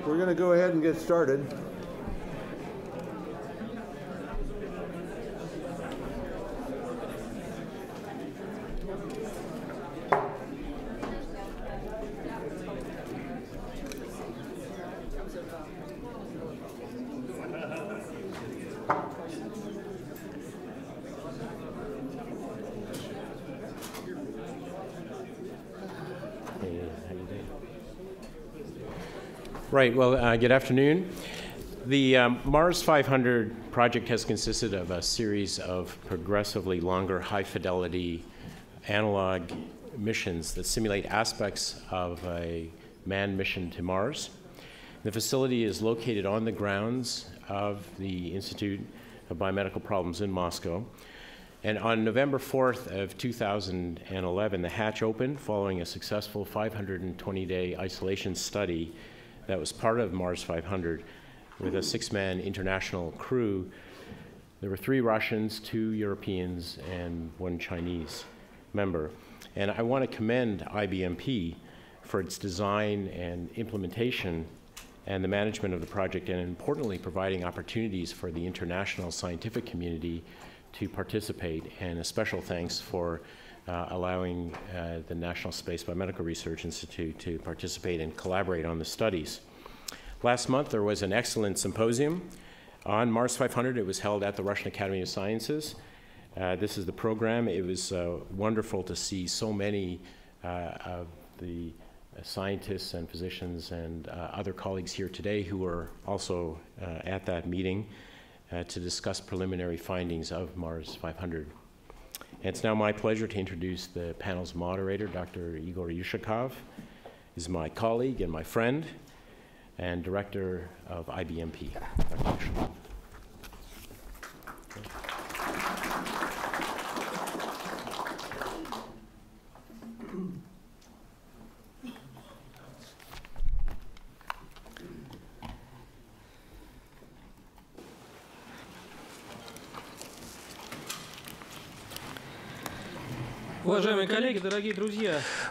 We're going to go ahead and get started. Right, well, good afternoon. The Mars500 project has consisted of a series of progressively longer, high-fidelity analog missions that simulate aspects of a manned mission to Mars. The facility is located on the grounds of the Institute of Biomedical Problems in Moscow. And on November 4th of 2011, the hatch opened following a successful 520-day isolation study that was part of Mars500 with a 6-man international crew. There were 3 Russians, 2 Europeans, and 1 Chinese member. And I want to commend IBMP for its design and implementation and the management of the project, and importantly, providing opportunities for the international scientific community to participate. And a special thanks for allowing the National Space Biomedical Research Institute to participate and collaborate on the studies. Last month, there was an excellent symposium on Mars500. It was held at the Russian Academy of Sciences. This is the program. It was wonderful to see so many of the scientists and physicians and other colleagues here today who were also at that meeting to discuss preliminary findings of Mars500. It's now my pleasure to introduce the panel's moderator, Dr. Igor Yushakov. He's my colleague and my friend and director of IBMP. Dr. Yushakov.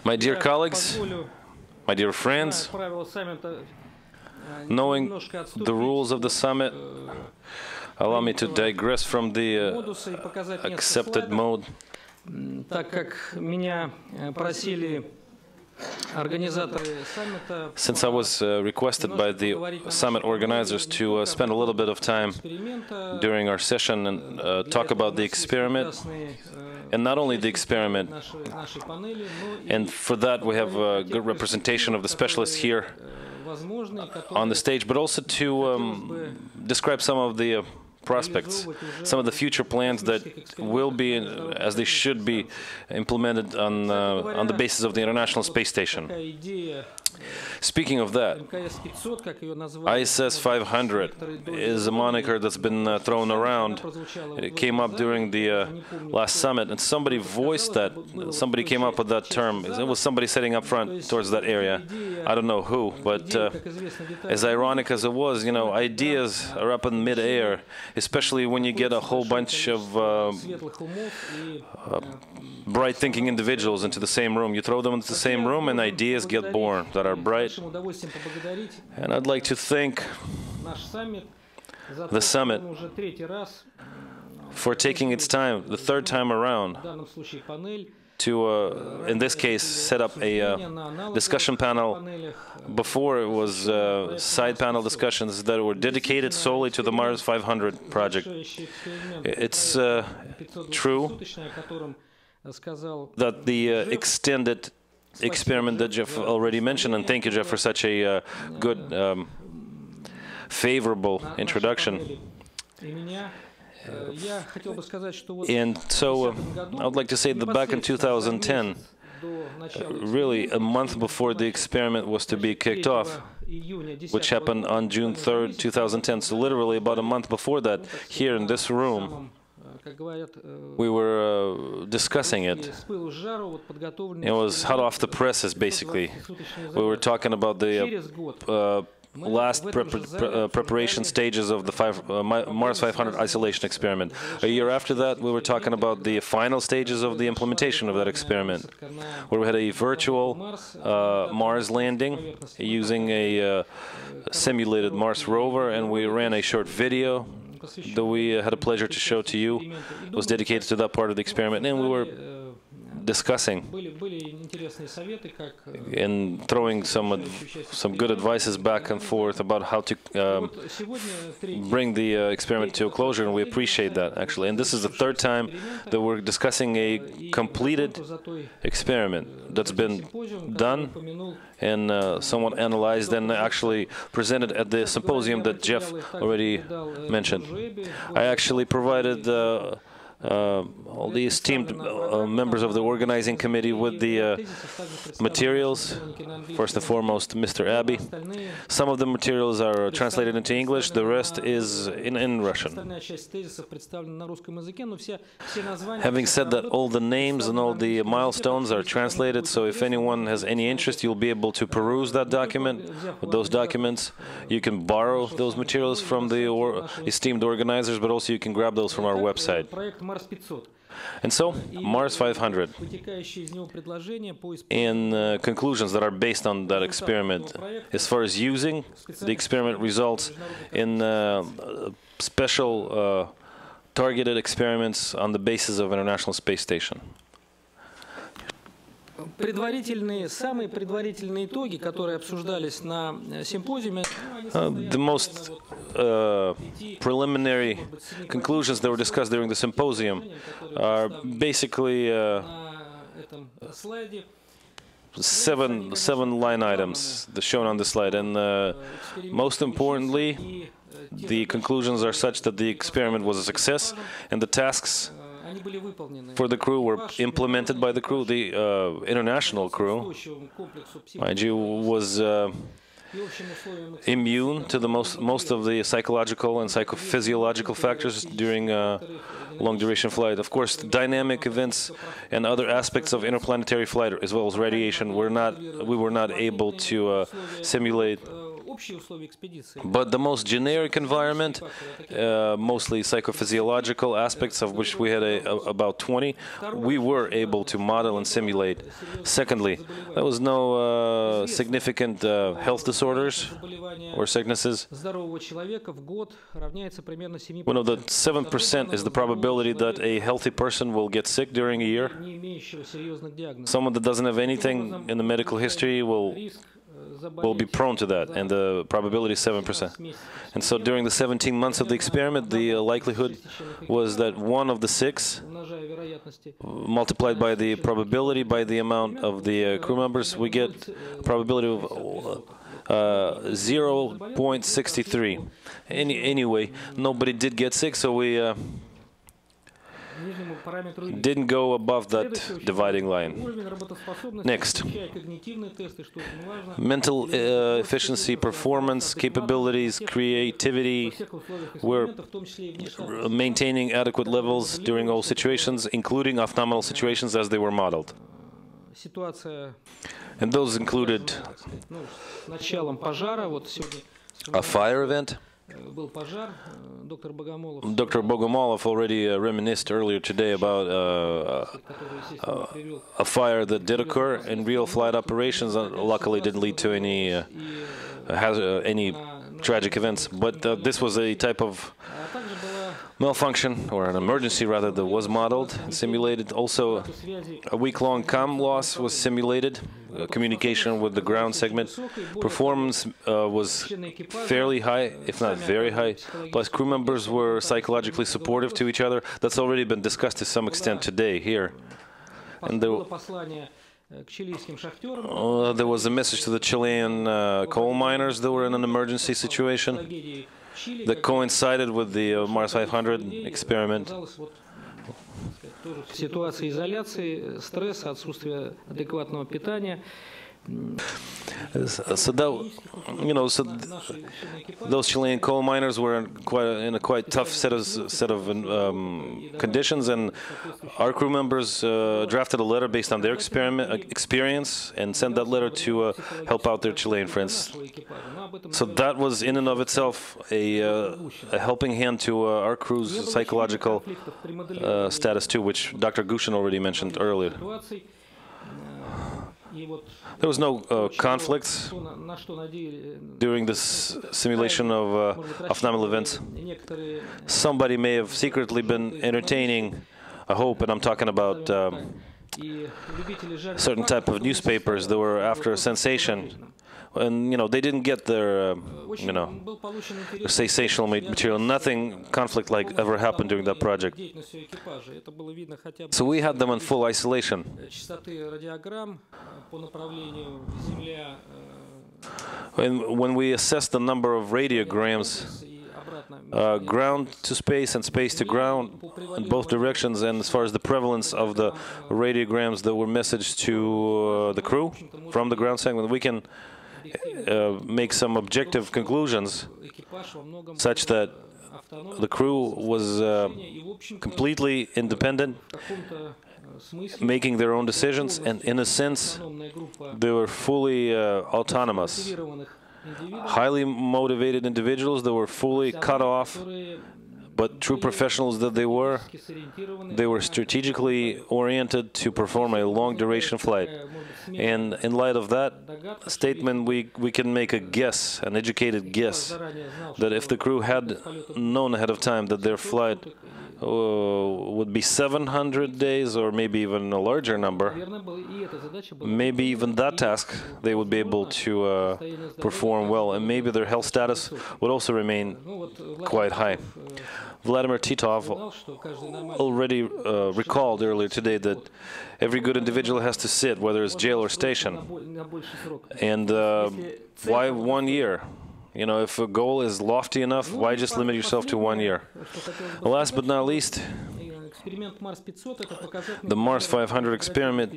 My dear colleagues, my dear friends, knowing the rules of the summit, allow me to digress from the accepted mode. Since I was requested by the summit organizers to spend a little bit of time during our session and talk about the experiment, and not only the experiment, and for that we have a good representation of the specialists here on the stage, but also to describe some of the prospects, some of the future plans that will be, as they should be, implemented on the basis of the International Space Station. Speaking of that, ISS 500 is a moniker that's been thrown around. It came up during the last summit, and somebody voiced that. Somebody came up with that term. It was somebody sitting up front towards that area. I don't know who, but as ironic as it was, you know, ideas are up in mid-air, especially when you get a whole bunch of bright-thinking individuals into the same room. You throw them into the same room, and ideas get born that are bright. And I'd like to thank the summit for taking its time, the 3rd time around, to, in this case, set up a discussion panel. Before it was side panel discussions that were dedicated solely to the Mars500 project. It's true that the extended experiment that Jeff already mentioned, and thank you, Jeff, for such a good, favorable introduction. And so I would like to say that back in 2010, really a month before the experiment was to be kicked off, which happened on June 3rd, 2010, so literally about a month before that, here in this room, we were discussing it. It was hot off the presses, basically. We were talking about the last preparation stages of the Mars 500 isolation experiment. A year after that, we were talking about the final stages of the implementation of that experiment, where we had a virtual Mars landing using a simulated Mars rover, and we ran a short video that we had a pleasure to show to you. It was dedicated to that part of the experiment, and we were discussing and throwing some good advices back and forth about how to bring the experiment to a closure, and we appreciate that, actually. And this is the third time that we're discussing a completed experiment that's been done and somewhat analyzed and actually presented at the symposium that Jeff already mentioned. I actually provided all the esteemed members of the organizing committee with the materials. First and foremost, Mr. Abbey. Some of the materials are translated into English, the rest is in Russian. Having said that, all the names and all the milestones are translated, so if anyone has any interest, you'll be able to peruse that document. With those documents, you can borrow those materials from the esteemed organizers, but also you can grab those from our website. And so, Mars 500, in conclusions that are based on that experiment, as far as using the experiment results in special targeted experiments on the basis of International Space Station. Самые предварительные итоги, которые обсуждались на симпозиуме. The most preliminary conclusions that were discussed during the symposium are basically seven line items shown on the slide, and most importantly, the conclusions are such that the experiment was a success, and the tasks for the crew were implemented by the crew. The international crew, mind you, was immune to the most of the psychological and psychophysiological factors during long-duration flight. Of course, dynamic events and other aspects of interplanetary flight, as well as radiation, we were not able to simulate. But the most generic environment, mostly psychophysiological aspects, of which we had about 20, we were able to model and simulate. Secondly, there was no significant health disorders or sicknesses. We know that 7% is the probability that a healthy person will get sick during a year. Someone that doesn't have anything in the medical history will be prone to that, and the probability is 7%. And so during the 17 months of the experiment, the likelihood was that 1 of the 6, multiplied by the probability by the amount of the crew members, we get a probability of 0.63. Anyway, nobody did get sick, so we didn't go above that dividing line. Next, mental efficiency, performance, capabilities, creativity. We're maintaining adequate levels during all situations, including off-nominal situations as they were modeled. And those included a fire event. Dr. Bogomolov already reminisced earlier today about a fire that did occur in real flight operations. Luckily, didn't lead to any tragic events. But this was a type of malfunction, or an emergency rather, that was modeled and simulated. Also, a week-long comm loss was simulated, communication with the ground segment. Performance was fairly high, if not very high, plus crew members were psychologically supportive to each other. That's already been discussed to some extent today here. And there was a message to the Chilean coal miners that were in an emergency situation that coincided with the Mars 500 experiment. Ситуация изоляции, стресса, отсутствие адекватного питания. So that, you know, so those Chilean coal miners were in a quite tough set of conditions, and our crew members drafted a letter based on their experience and sent that letter to help out their Chilean friends. So that was in and of itself a helping hand to our crew's psychological status too, which Dr. Gushin already mentioned earlier. There was no conflicts during this simulation of nominal events. Somebody may have secretly been entertaining a hope, and I'm talking about certain type of newspapers that were after a sensation. And, you know, they didn't get their, you know, sensational material. Nothing conflict-like ever happened during that project. So we had them in full isolation. And when we assessed the number of radiograms, ground to space and space to ground in both directions, and as far as the prevalence of the radiograms that were messaged to the crew from the ground segment, we can make some objective conclusions such that the crew was completely independent, making their own decisions, and in a sense they were fully autonomous. Highly motivated individuals that were fully cut off, but true professionals that they were strategically oriented to perform a long-duration flight. And in light of that statement, we can make a guess, an educated guess, that if the crew had known ahead of time that their flight would be 700 days, or maybe even a larger number, maybe even that task they would be able to perform well, and maybe their health status would also remain quite high. Vladimir Titov already recalled earlier today that every good individual has to sit, whether it's jail or station. And why 1 year? You know, if a goal is lofty enough, why just limit yourself to 1 year? Last but not least, the Mars500 experiment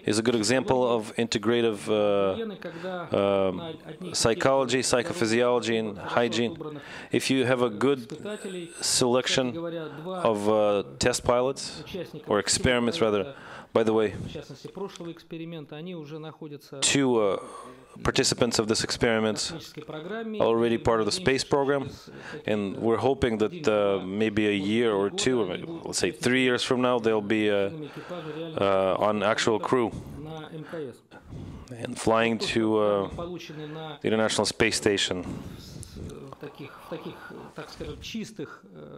is a good example of integrative psychology, psychophysiology, and hygiene. If you have a good selection of test pilots, or experiments rather, by the way, two participants of this experiment are already part of the space program, and we're hoping that maybe a year or two, or let's say 3 years from now, they'll be on actual crew and flying to the International Space Station.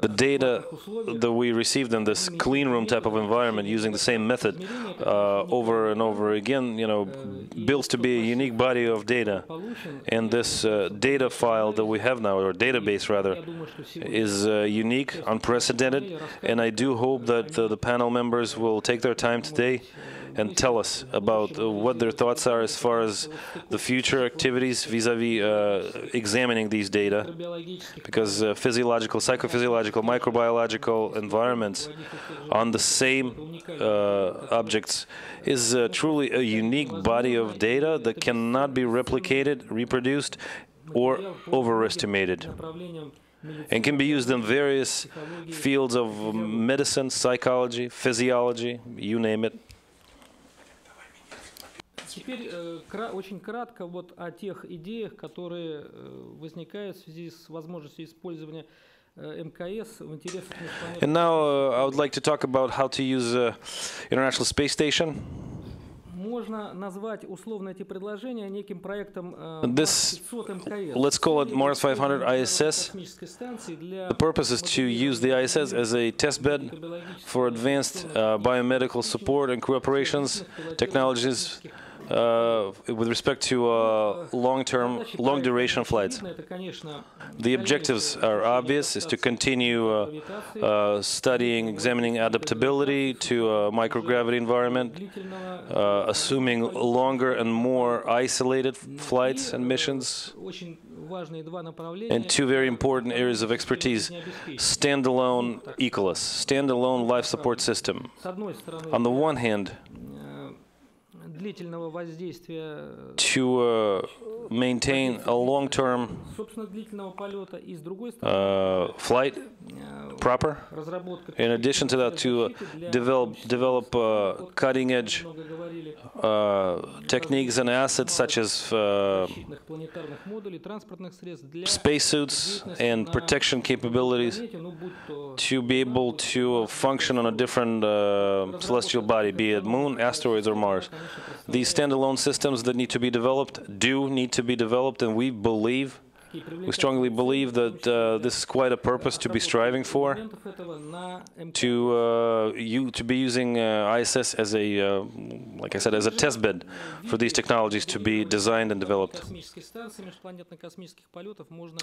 The data that we received in this clean room type of environment, using the same method over and over again, you know, builds to be a unique body of data. And this data file that we have now, or database rather, is unique, unprecedented, and I do hope that the panel members will take their time today and tell us about what their thoughts are as far as the future activities vis-a-vis examining these data, because physiological, psychophysiological, microbiological environments on the same objects is truly a unique body of data that cannot be replicated, reproduced, or overestimated, and can be used in various fields of medicine, psychology, physiology, you name it. Теперь очень кратко вот о тех идеях, которые возникают в связи с возможностью использования МКС в интересах межпланетных. And now I would like to talk about how to use International Space Station. Можно назвать условно эти предложения неким проектом Mars500 МКС. Let's call it Mars500 ISS. The purpose is to use the ISS as a test bed for advanced biomedical support and crew operations technologies with respect to long-duration flights. The objectives are obvious, is to continue studying, examining adaptability to a microgravity environment, assuming longer and more isolated flights and missions. And two very important areas of expertise: standalone ECOLAS, standalone life support system. On the one hand, длительного воздействия, to maintain a long-term собственно, длительного полета, и с другой стороны, flight proper. разработка In addition to that, to develop cutting-edge много говорили, techniques and assets such as защитных планетарных модулей, транспортных средств для spacesuits and protection capabilities планете, ну, будь то to be able to function on a different celestial body, be it moon, asteroids, or Mars. These standalone systems that need to be developed need to be developed, and we strongly believe that this is quite a purpose to be striving for, to be using ISS as a, like I said, as a test bed for these technologies to be designed and developed.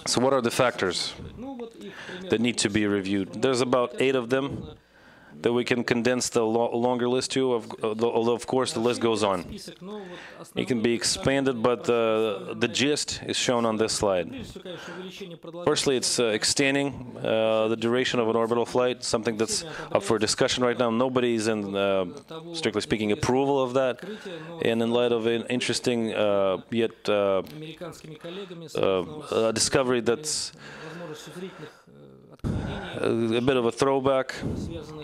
So what are the factors that need to be reviewed? There's about 8 of them that we can condense the longer list to, although of course the list goes on. It can be expanded, but the gist is shown on this slide. Firstly, it's extending the duration of an orbital flight, something that's up for discussion right now. Nobody's in, strictly speaking, approval of that. And in light of an interesting yet discovery that's a bit of a throwback,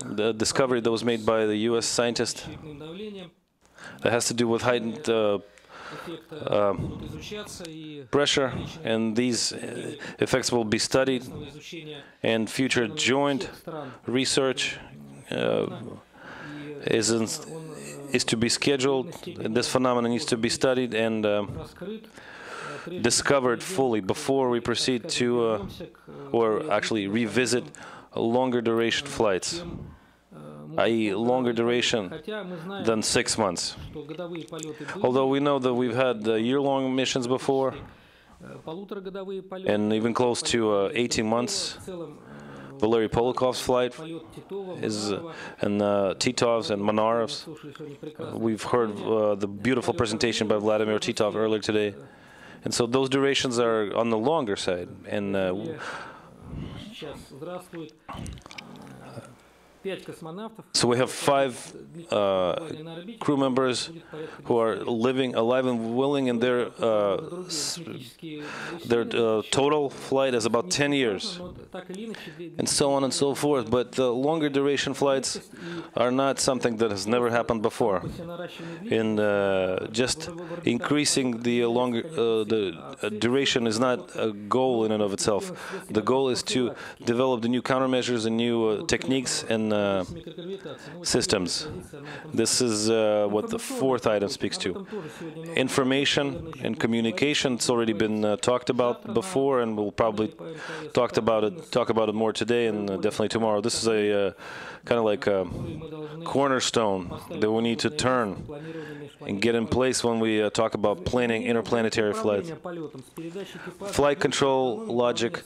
the discovery that was made by the US scientist that has to do with heightened pressure, and these effects will be studied, and future joint research is to be scheduled, and this phenomenon needs to be studied and discovered fully before we proceed to, or actually revisit longer duration flights, i.e. longer duration than 6 months. Although we know that we've had year-long missions before, and even close to 18 months. Valery Polikov's flight is, and Titov's and Monarov's. We've heard the beautiful presentation by Vladimir Titov earlier today. And so those durations are on the longer side. And so we have 5 crew members who are living, alive and willing, and their total flight is about 10 years, and so on and so forth. But the longer duration flights are not something that has never happened before. And just increasing the longer duration is not a goal in and of itself. The goal is to develop the new countermeasures and new techniques and systems. This is what the 4th item speaks to. Information and communication. It's already been talked about before, and we'll probably talk about it more today and definitely tomorrow. This is a kind of like a cornerstone that we need to turn and get in place when we talk about planning interplanetary flights. Flight control logic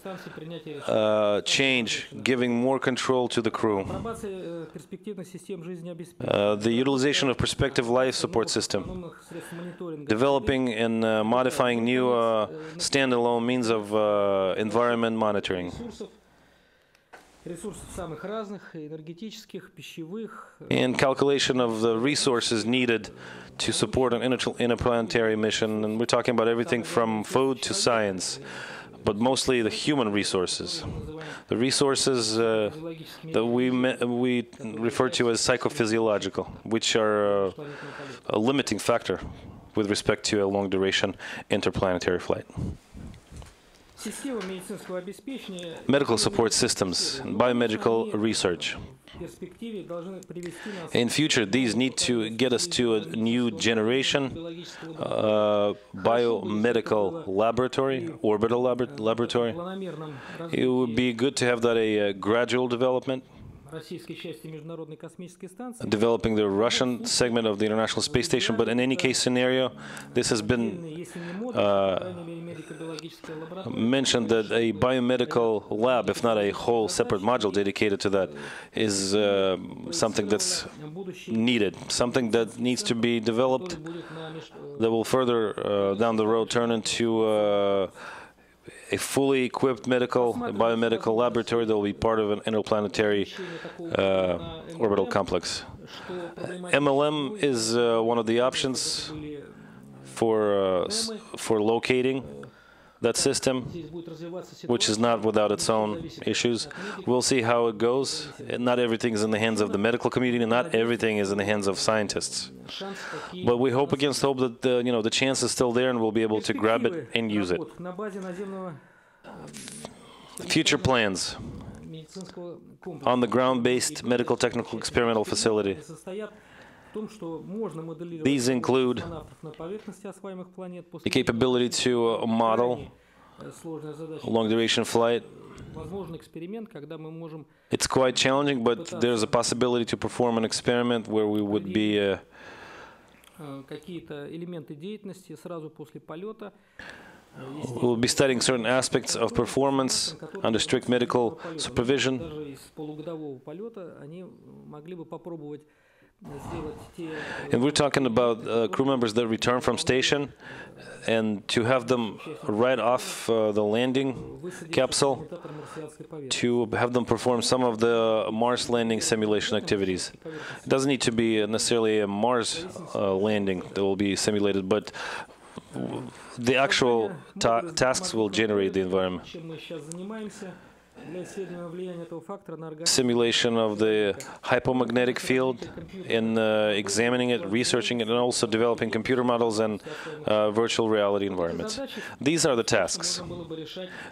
change, giving more control to the crew. The utilization of perspective life support system, developing and modifying new standalone means of environment monitoring. And calculation of the resources needed to support an interplanetary mission. And we're talking about everything from food to science, but mostly the human resources. The resources that we refer to as psychophysiological, which are a limiting factor with respect to a long-duration interplanetary flight. Medical support systems, and biomedical research. In future, these need to get us to a new generation biomedical laboratory, orbital laboratory. It would be good to have that a gradual development, developing the Russian segment of the International Space Station, but in any case scenario, this has been mentioned that a biomedical lab, if not a whole separate module dedicated to that, is something that's needed, something that needs to be developed, that will further down the road turn into a fully equipped biomedical laboratory that will be part of an interplanetary orbital complex. MLM is one of the options for locating that system, which is not without its own issues. We'll see how it goes. Not everything is in the hands of the medical community, and not everything is in the hands of scientists. But we hope against hope that the chance is still there, and we'll be able to grab it and use it. Future plans on the ground-based medical technical experimental facility. These include the capability to model long-duration flight. It's quite challenging, but there's a possibility to perform an experiment where we would be we'll be studying certain aspects of performance under strict medical supervision. And we're talking about crew members that return from station, and to have them right off the landing capsule, to have them perform some of the Mars landing simulation activities. It doesn't need to be necessarily a Mars landing that will be simulated, but the actual tasks will generate the environment. Simulation of the hypomagnetic field, in examining it, researching it, and also developing computer models and virtual reality environments. These are the tasks.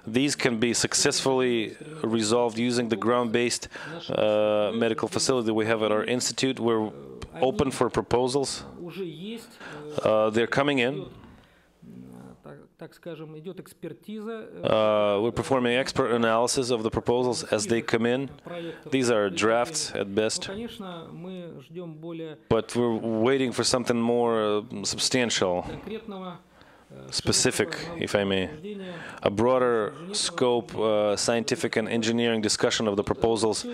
These can be successfully resolved using the ground-based medical facility we have at our institute. We're open for proposals. They're coming in. We're performing expert analysis of the proposals as they come in. These are drafts at best, but we're waiting for something more substantial, specific, if I may, a broader scope, scientific and engineering discussion of the proposals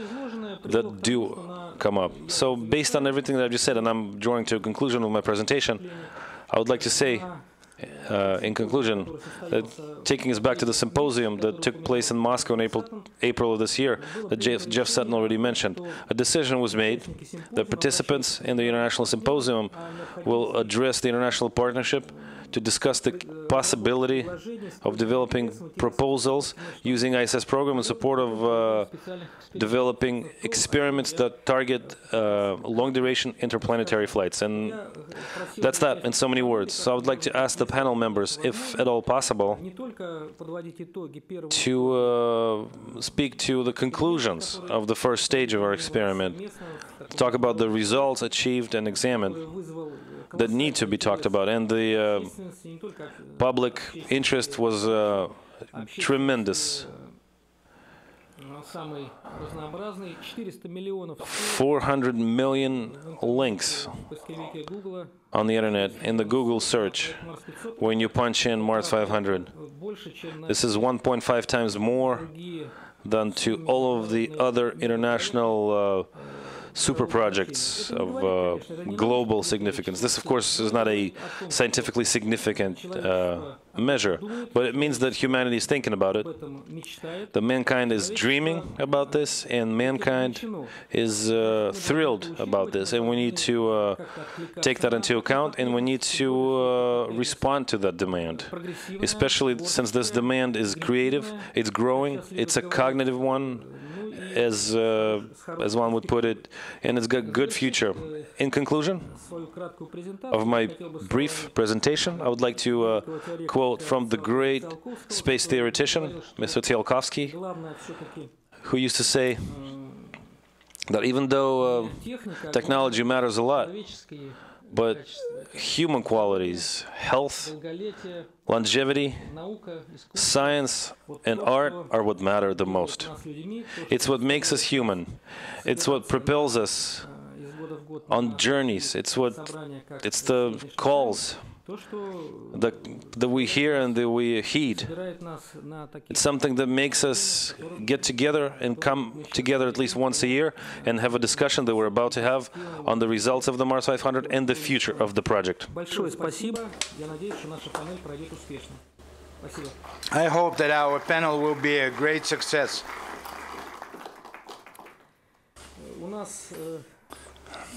that do come up. So based on everything that I've just said, and I'm drawing to a conclusion of my presentation, I would like to say, in conclusion, taking us back to the symposium that took place in Moscow in April of this year, that Jeff Sutton already mentioned, a decision was made that participants in the international symposium will address the international partnership to discuss the possibility of developing proposals using ISS program in support of developing experiments that target long-duration interplanetary flights. And that's that in so many words. So I would like to ask the panel members, if at all possible, to speak to the conclusions of the first stage of our experiment, talk about the results achieved and examined that need to be talked about. And the public interest was tremendous. 400 million links on the internet in the Google search when you punch in Mars500. This is 1.5 times more than to all of the other international super projects of global significance. This, of course, is not a scientifically significant measure, but it means that humanity is thinking about it. The mankind is dreaming about this, and mankind is thrilled about this, and we need to take that into account, and we need to respond to that demand, especially since this demand is creative, it's growing, it's a cognitive one, as one would put it, and it's got good future. In conclusion of my brief presentation, I would like to quote from the great space theoretician, Mr. Tsiolkovsky, who used to say that even though technology matters a lot, but human qualities, health, longevity, science, and art are what matter the most. It's what makes us human. It's what propels us on journeys. It's the calls that we hear and that we heed. It's something that makes us get together and come together at least once a year and have a discussion that we're about to have on the results of the Mars500 and the future of the project. I hope that our panel will be a great success.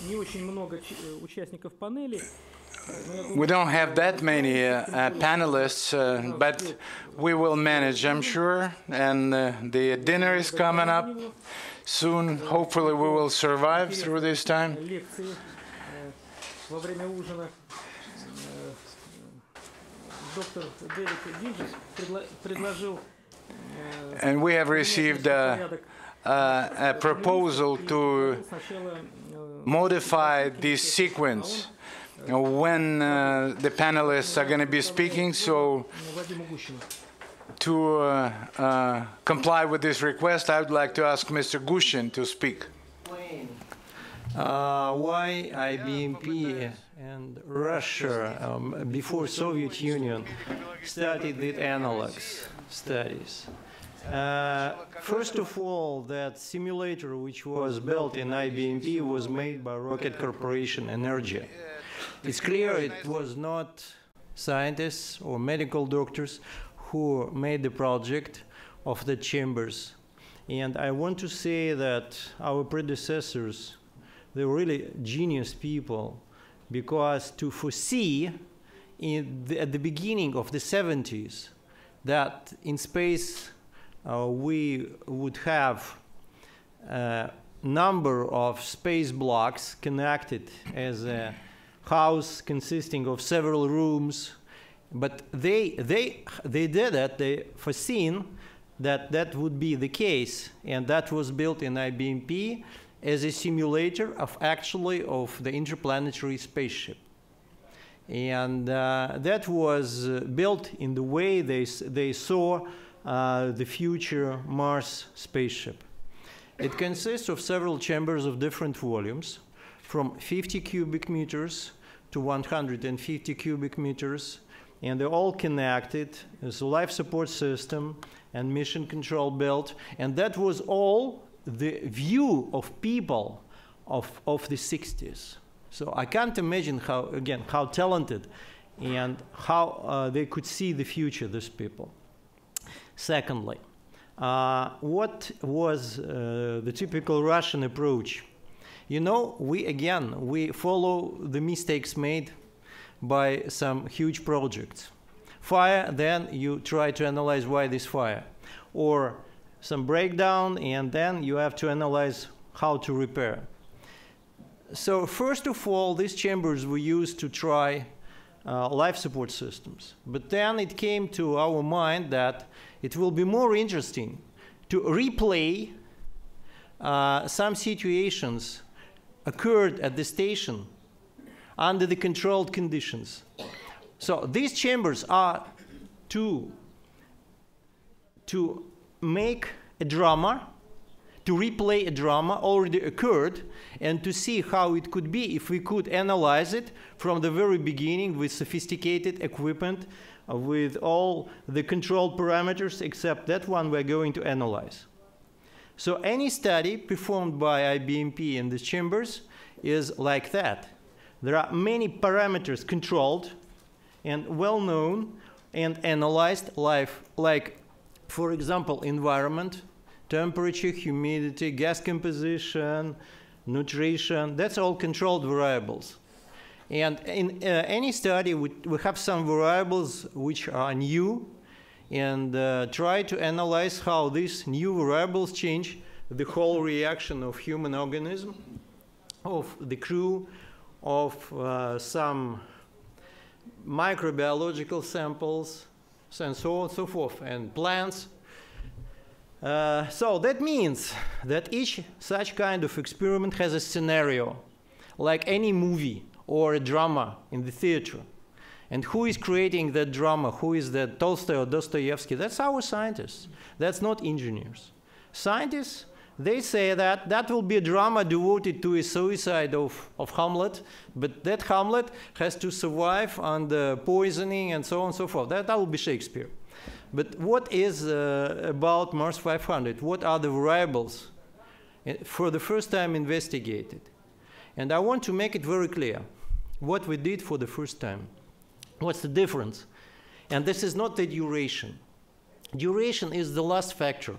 не очень много участников панели. We don't have that many panelists, but we will manage, I'm sure. And the dinner is coming up soon. Hopefully, we will survive through this time. Лекции во время ужина доктор Дэвид Диджес предложил. And we have received a proposal to modify this sequence when the panelists are going to be speaking. So to comply with this request, I would like to ask Mr. Gushin to speak. Why IBMP and Russia, before Soviet Union, started with analogs studies. First of all, that simulator which was built in IBMP was made by Rocket Corporation Energy. It's clear it was not scientists or medical doctors who made the project of the chambers. And I want to say that our predecessors, they were really genius people, because to foresee at the beginning of the 70s that in space we would have a number of space blocks connected as a house consisting of several rooms, but they did it. They foreseen that that would be the case, and that was built in IBMP as a simulator of the interplanetary spaceship. And that was built in the way they saw the future Mars spaceship. It consists of several chambers of different volumes, from 50 cubic meters to 150 cubic meters, and they're all connected as a life support system and mission control belt. And that was all the view of people of the 60s. So I can't imagine how talented and how they could see the future, these people. Secondly, what was the typical Russian approach? You know, we follow the mistakes made by some huge projects. Fire, then you try to analyze why this fire. Or some breakdown, and then you have to analyze how to repair. So first of all, these chambers were used to try life support systems. But then it came to our mind that it will be more interesting to replay some situations occurred at the station under the controlled conditions. So these chambers are to make a drama, to replay a drama already occurred, and to see how it could be if we could analyze it from the very beginning with sophisticated equipment, with all the controlled parameters except that one we're going to analyze. So any study performed by IBMP in these chambers is like that. There are many parameters controlled and well known and analyzed like, for example, environment, temperature, humidity, gas composition, nutrition. That's all controlled variables. And in any study, we have some variables which are new, and try to analyze how these new variables change the whole reaction of human organism, of the crew, of some microbiological samples, and so on and so forth, and plants. So that means that each such kind of experiment has a scenario, like any movie or a drama in the theater. And who is creating that drama? Who is that, Tolstoy or Dostoevsky? That's our scientists. That's not engineers. Scientists, they say that that will be a drama devoted to a suicide of Hamlet, but that Hamlet has to survive under poisoning and so on and so forth. That will be Shakespeare. But what is about Mars500? What are the variables for the first time investigated? And I want to make it very clear what we did for the first time. What's the difference? And this is not the duration. Duration is the last factor.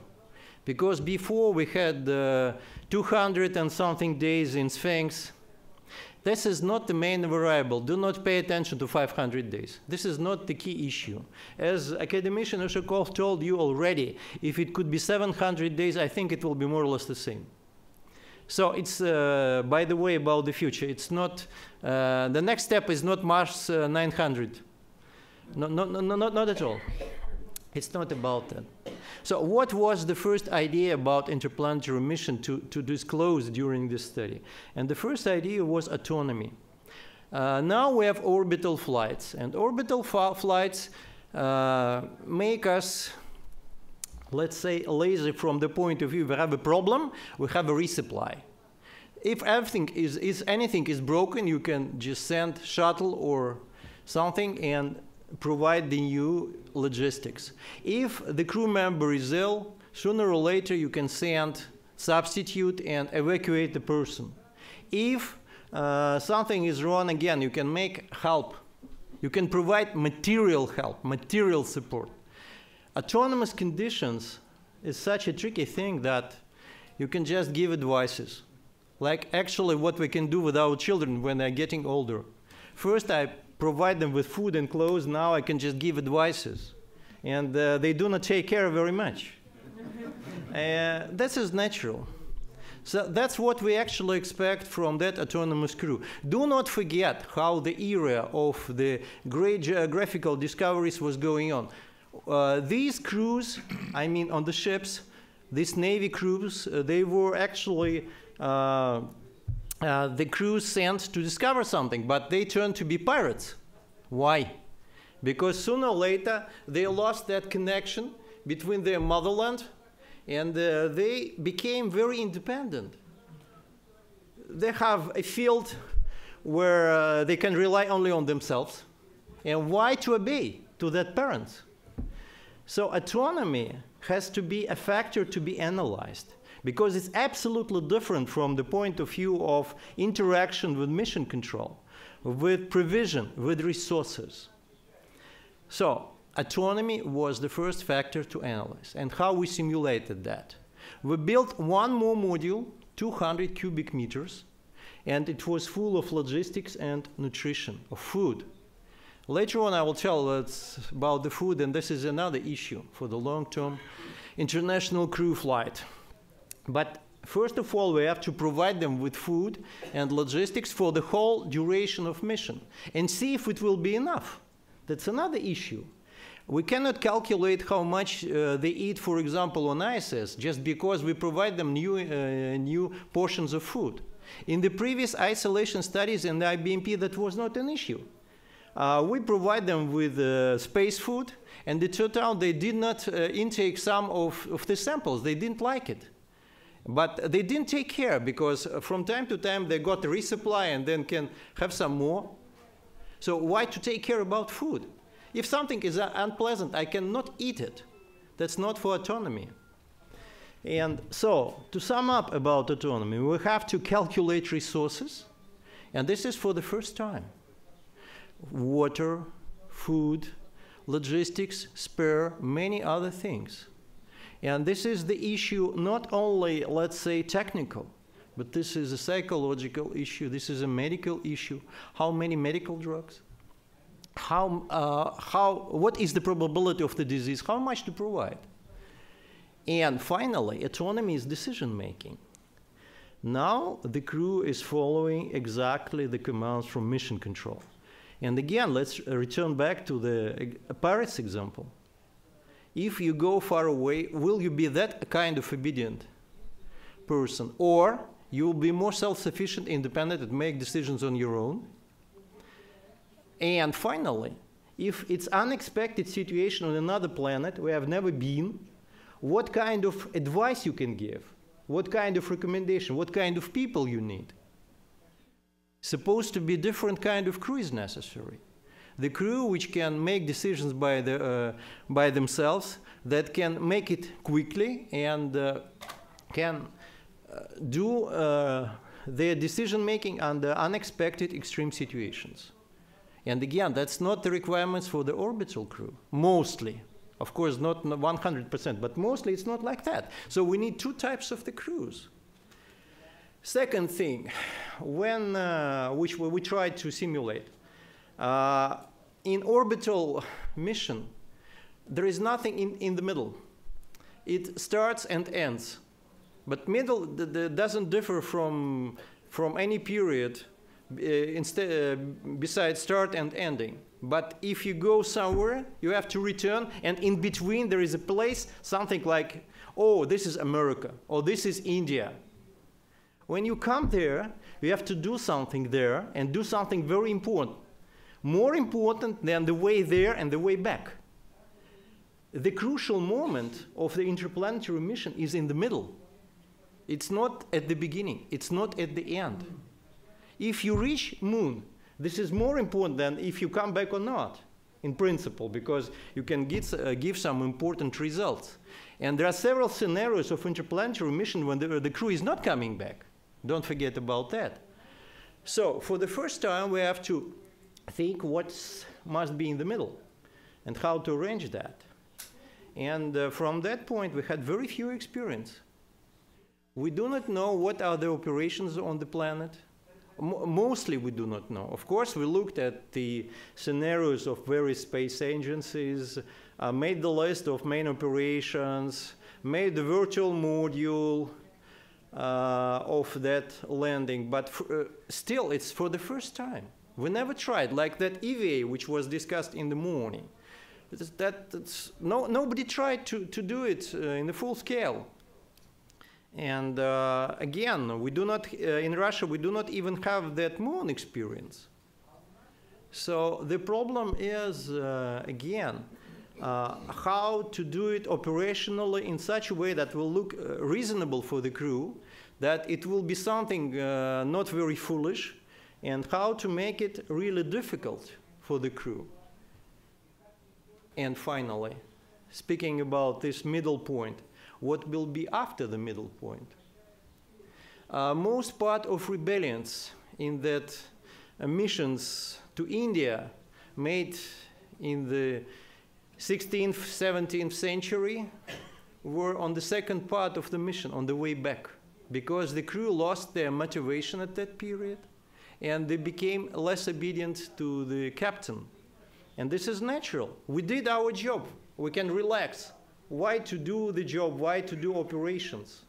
Because before we had 200 and something days in Sphinx, This is not the main variable. Do not pay attention to 500 days. This is not the key issue. As academician Ushakov told you already, if it could be 700 days, I think it will be more or less the same. So it's, by the way, about the future. It's not, the next step is not Mars500. Not at all. It's not about that. So what was the first idea about interplanetary mission to disclose during this study? And the first idea was autonomy. Now we have orbital flights, and orbital flights make us, let's say, lazy from the point of view we have a problem, we have a resupply. If everything anything is broken, you can just send shuttle or something and provide the new logistics. If the crew member is ill, sooner or later you can send substitute and evacuate the person. If something is wrong, again, you can make help. You can provide material help, material support. Autonomous conditions is such a tricky thing that you can just give advices. Like actually what we can do with our children when they're getting older. First, I provide them with food and clothes. Now I can just give advices. And they do not take care very much. This is natural. So that's what we actually expect from that autonomous crew. Do not forget how the era of the great geographical discoveries was going on. These crews, I mean on the ships, these Navy crews, they were actually the crews sent to discover something, but they turned to be pirates. Why? Because sooner or later they lost that connection between their motherland and they became very independent. They have a field where they can rely only on themselves. And why to obey to that parents? So autonomy has to be a factor to be analyzed because it's absolutely different from the point of view of interaction with mission control, with provision, with resources. So autonomy was the first factor to analyze, and how we simulated that. We built one more module, 200 cubic meters, and it was full of logistics and nutrition, of food. Later on I will tell about the food, and this is another issue for the long-term international crew flight. But first of all, we have to provide them with food and logistics for the whole duration of mission, and see if it will be enough. That's another issue. We cannot calculate how much they eat, for example, on ISS, just because we provide them new portions of food. In the previous isolation studies in the IBMP, that was not an issue. We provide them with space food, and it turned out they did not intake some of the samples. They didn't like it. But they didn't take care, because from time to time they got a resupply and then can have some more. So why to take care about food? If something is unpleasant, I cannot eat it. That's not for autonomy. And so, to sum up about autonomy, we have to calculate resources, and this is for the first time. Water, food, logistics, spare, many other things. And this is the issue not only, let's say, technical, but this is a psychological issue, this is a medical issue. How many medical drugs? What is the probability of the disease? How much to provide? And finally, autonomy is decision-making. Now the crew is following exactly the commands from mission control. And again, let's return back to the pirates example. If you go far away, will you be that kind of obedient person? Or you will be more self-sufficient, independent, and make decisions on your own? And finally, if it's unexpected situation on another planet we have never been, what kind of advice you can give? What kind of recommendation? What kind of people you need? Supposed to be different kind of crew is necessary. The crew which can make decisions by themselves, that can make it quickly and can do their decision-making under unexpected extreme situations. And again, that's not the requirements for the orbital crew, mostly. Of course, not 100%, but mostly it's not like that. So we need two types of the crews. Second thing, which we tried to simulate, in orbital mission, there is nothing in the middle. It starts and ends, but middle doesn't differ from any period besides start and ending. But if you go somewhere, you have to return, and in between there is a place, something like, oh, this is America, or this is India. When you come there, you have to do something there, and do something very important. More important than the way there and the way back. The crucial moment of the interplanetary mission is in the middle. It's not at the beginning. It's not at the end. If you reach Moon, this is more important than if you come back or not, in principle, because you can give some important results. And there are several scenarios of interplanetary mission when the crew is not coming back. Don't forget about that. So for the first time, we have to think what must be in the middle and how to arrange that. And from that point, we had very few experience. We do not know what are the operations on the planet. Mostly we do not know. Of course, we looked at the scenarios of various space agencies, made the list of main operations, made the virtual module of that landing, but still it's for the first time. We never tried, like that EVA, which was discussed in the morning. Nobody tried to do it in the full scale. And again, we do not, in Russia, we do not even have that moon experience. So the problem is, again, how to do it operationally in such a way that will look reasonable for the crew, that it will be something not very foolish, and how to make it really difficult for the crew. And finally, speaking about this middle point, what will be after the middle point? Most part of rebellions in that missions to India made in the 16th, 17th century were on the second part of the mission, on the way back, because the crew lost their motivation at that period, and they became less obedient to the captain. And this is natural. We did our job. We can relax. Why to do the job? Why to do operations?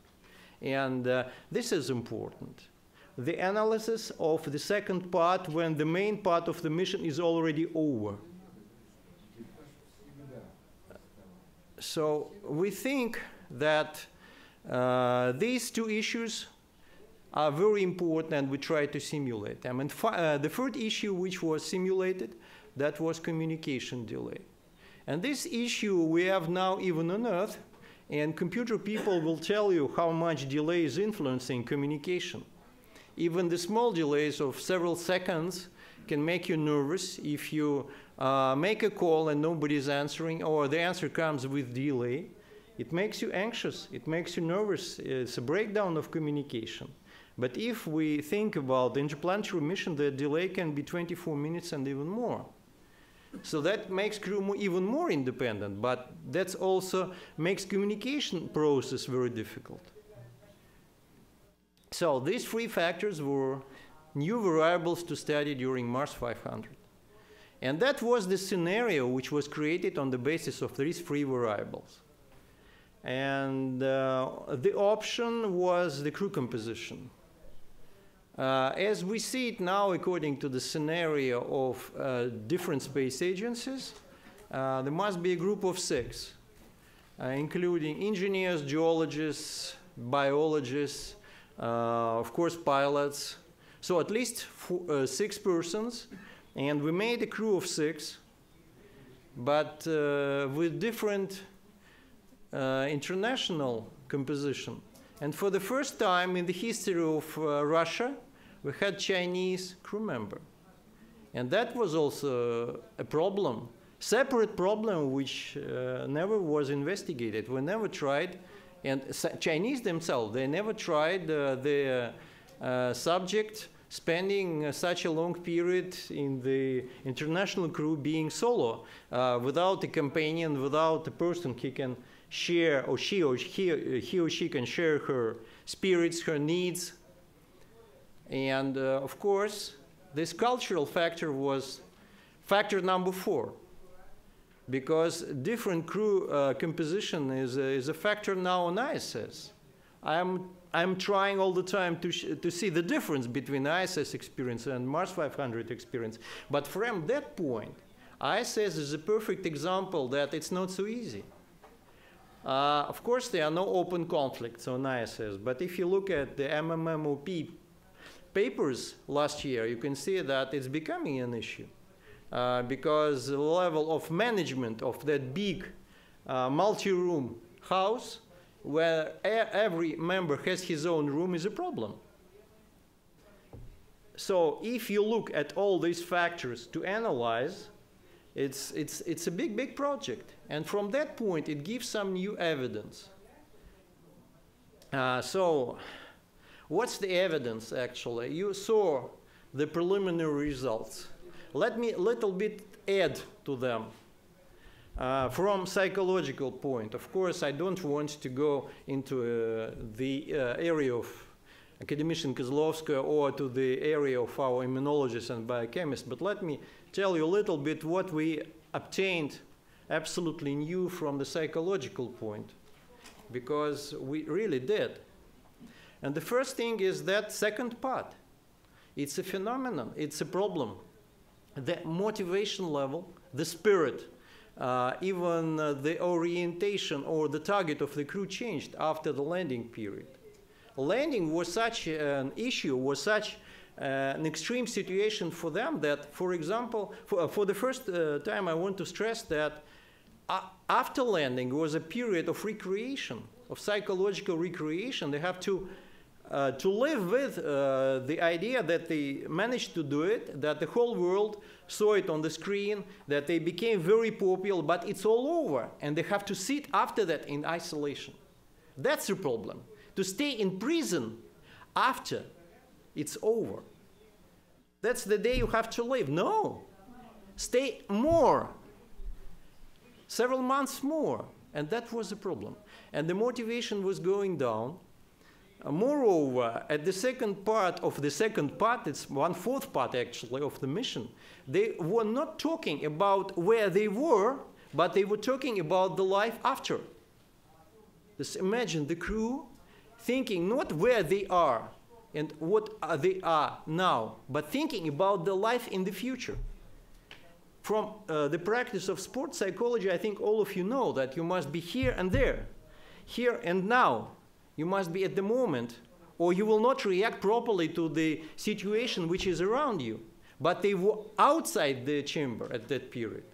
And this is important. The analysis of the second part when the main part of the mission is already over. So we think that these two issues are very important, and we try to simulate them. And the third issue which was simulated, that was communication delay. And this issue we have now even on Earth, and computer people will tell you how much delay is influencing communication. Even the small delays of several seconds can make you nervous if you make a call and nobody is answering, or the answer comes with delay. It makes you anxious. It makes you nervous. It's a breakdown of communication. But if we think about the interplanetary mission, the delay can be 24 minutes and even more. So that makes crew even more independent, but that also makes communication process very difficult. So these three factors were new variables to study during Mars500. And that was the scenario which was created on the basis of these three variables. And the option was the crew composition. As we see it now, according to the scenario of different space agencies, there must be a group of 6, including engineers, geologists, biologists, of course, pilots. So at least 6 persons. And we made a crew of 6, but with different international composition. And for the first time in the history of Russia, we had Chinese crew member. And that was also a problem, separate problem which never was investigated. We never tried, and Chinese themselves, they never tried the subject spending such a long period in the international crew being solo, without a companion, without a person he can share, or he or she can share her spirits, her needs. And of course, this cultural factor was factor number 4, because different crew composition is a factor now on ISS. I'm trying all the time to see the difference between ISS experience and Mars500 experience. But from that point, ISS is a perfect example that it's not so easy. Of course, there are no open conflicts on ISS, but if you look at the MMMOP papers last year, you can see that it's becoming an issue because the level of management of that big multi-room house where every member has his own room is a problem. So if you look at all these factors to analyze, it's a big project. And from that point, it gives some new evidence. So what's the evidence, actually? You saw the preliminary results. Let me a little bit add to them. From psychological point, of course, I don't want to go into the area of academician Kozlovskaya or to the area of our immunologists and biochemists, but let me tell you a little bit what we obtained absolutely new from the psychological point, because we really did. And the first thing is that second part. It's a phenomenon, it's a problem. The motivation level, the spirit, even the orientation or the target of the crew changed after the landing period. Landing was such an issue, was such an extreme situation for them that, for example, for the first time I want to stress that after landing was a period of recreation, of psychological recreation. They have to live with the idea that they managed to do it, that the whole world saw it on the screen, that they became very popular, but it's all over, and they have to sit after that in isolation. That's the problem. To stay in prison after it's over. That's the day you have to live. No. Stay more. Several months more. And that was the problem. And the motivation was going down. Moreover, at the second part of the second part, it's 1/4 part actually of the mission, they were not talking about where they were, but they were talking about the life after. Just imagine the crew thinking not where they are and what they are now, but thinking about the life in the future. From the practice of sports psychology, I think all of you know that you must be here and there, here and now. You must be at the moment, or you will not react properly to the situation which is around you. But they were outside the chamber at that period.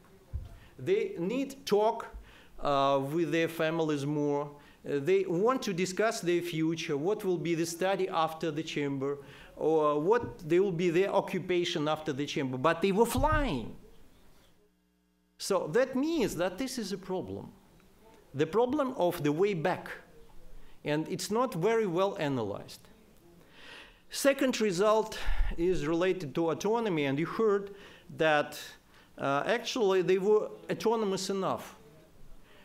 They need talk with their families more. They want to discuss their future, what will be the study after the chamber, or what will be their occupation after the chamber. But they were flying. So that means that this is a problem. The problem of the way back. And it's not very well analyzed. Second result is related to autonomy, and you heard that actually they were autonomous enough.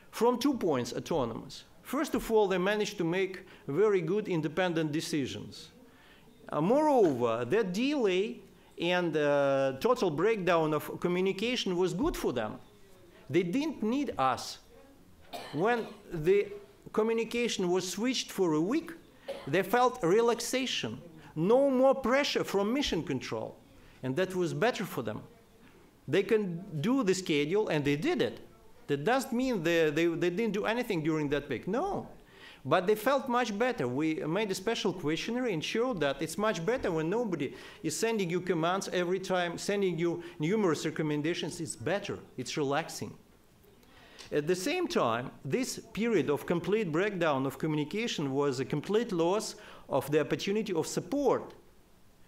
From 2 points, autonomous. First of all, they managed to make very good independent decisions. Moreover, that delay and total breakdown of communication was good for them. They didn't need us. When the communication was switched for a week, they felt relaxation, no more pressure from mission control, and that was better for them. They can do the schedule, and they did it. That doesn't mean they didn't do anything during that week, no. But they felt much better. We made a special questionnaire and showed that it's much better when nobody is sending you commands every time, sending you numerous recommendations. It's better, it's relaxing. At the same time, this period of complete breakdown of communication was a complete loss of the opportunity of support.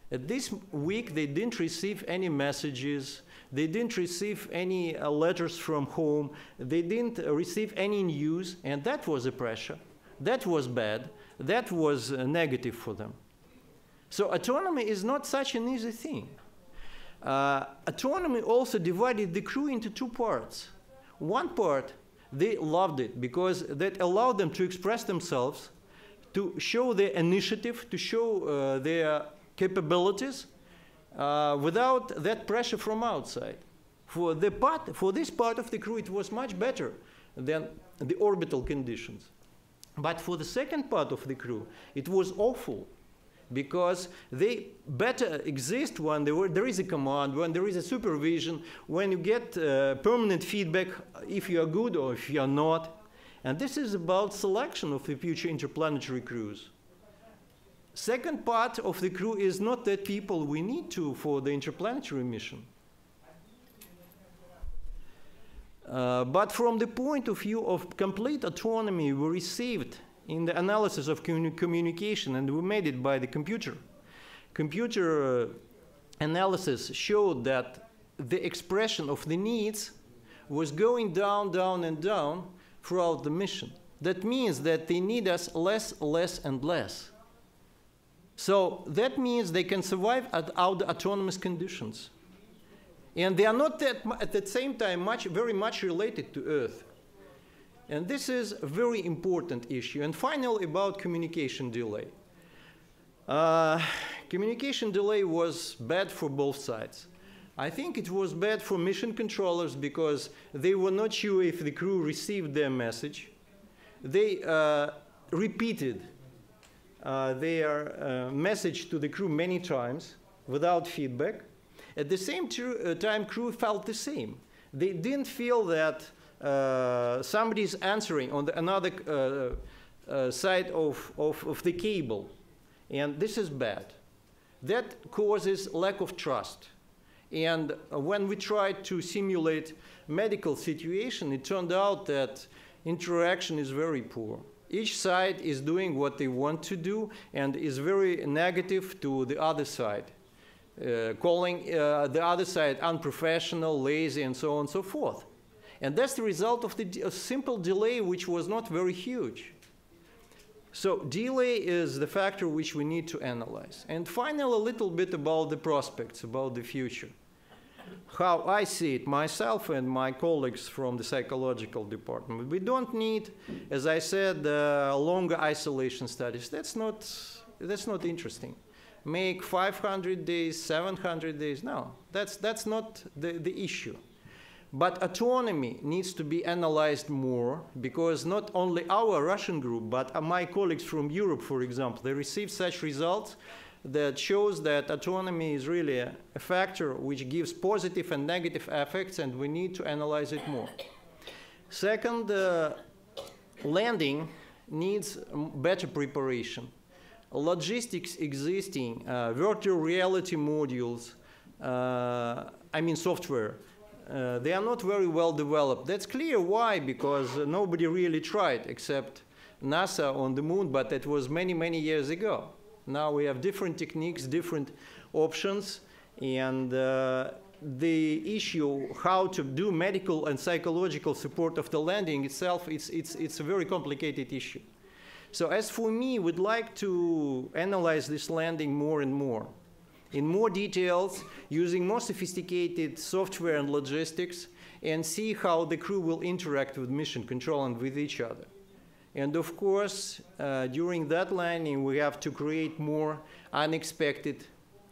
At this week, they didn't receive any messages. They didn't receive any letters from home. They didn't receive any news, and that was a pressure. That was bad. That was negative for them. So autonomy is not such an easy thing. Autonomy also divided the crew into 2 parts. One part, they loved it because that allowed them to express themselves, to show their initiative, to show their capabilities without that pressure from outside. For this part of the crew, it was much better than the orbital conditions. But for the second part of the crew, it was awful, because they better exist when there is a command, when there is a supervision, when you get permanent feedback if you are good or if you are not. And this is about selection of the future interplanetary crews. Second part of the crew is not that people we need for the interplanetary mission. But from the point of view of complete autonomy we received in the analysis of communication, and we made it by the computer. Computer analysis showed that the expression of the needs was going down, down, and down throughout the mission. That means that they need us less, less, and less. So that means they can survive at autonomous conditions. And they are not at the same time very much related to Earth. And this is a very important issue. And finally, about communication delay. Communication delay was bad for both sides. I think it was bad for mission controllers because they were not sure if the crew received their message. They repeated their message to the crew many times without feedback. At the same time, crew felt the same. They didn't feel that somebody is answering on another side of the cable. And this is bad. That causes lack of trust. And when we tried to simulate medical situation, it turned out that interaction is very poor. Each side is doing what they want to do and is very negative to the other side, calling the other side unprofessional, lazy, and so on and so forth. And that's the result of a simple delay, which was not very huge. So delay is the factor which we need to analyze. And finally, a little bit about the prospects, about the future. How I see it, myself and my colleagues from the psychological department. We don't need, as I said, longer isolation studies. That's not interesting. Make 500 days, 700 days. No, that's not the issue. But autonomy needs to be analyzed more, because not only our Russian group, but my colleagues from Europe, for example, they received such results that shows that autonomy is really a factor which gives positive and negative effects, and we need to analyze it more. Second, landing needs better preparation. Logistics existing, virtual reality modules, software, they are not very well developed. That's clear why, because nobody really tried except NASA on the moon, but that was many, many years ago. Now we have different techniques, different options, and the issue how to do medical and psychological support of the landing itself, it's a very complicated issue. So as for me, we'd like to analyze this landing more and more, in more details, using more sophisticated software and logistics, and see how the crew will interact with mission control and with each other. And of course, during that landing, we have to create more unexpected,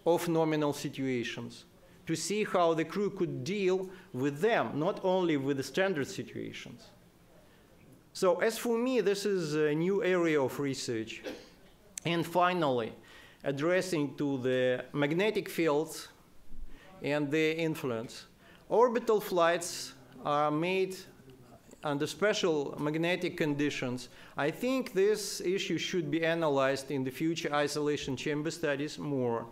off-nominal situations to see how the crew could deal with them, not only with the standard situations. So as for me, this is a new area of research. And finally, addressing to the magnetic fields and their influence. Orbital flights are made under special magnetic conditions. I think this issue should be analyzed in the future isolation chamber studies more,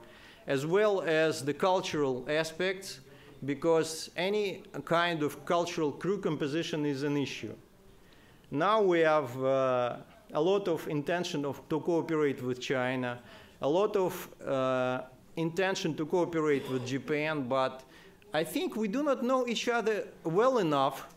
as well as the cultural aspects, because any kind of cultural crew composition is an issue. Now we have a lot of intention to cooperate with China, a lot of intention to cooperate with Japan, but I think we do not know each other well enough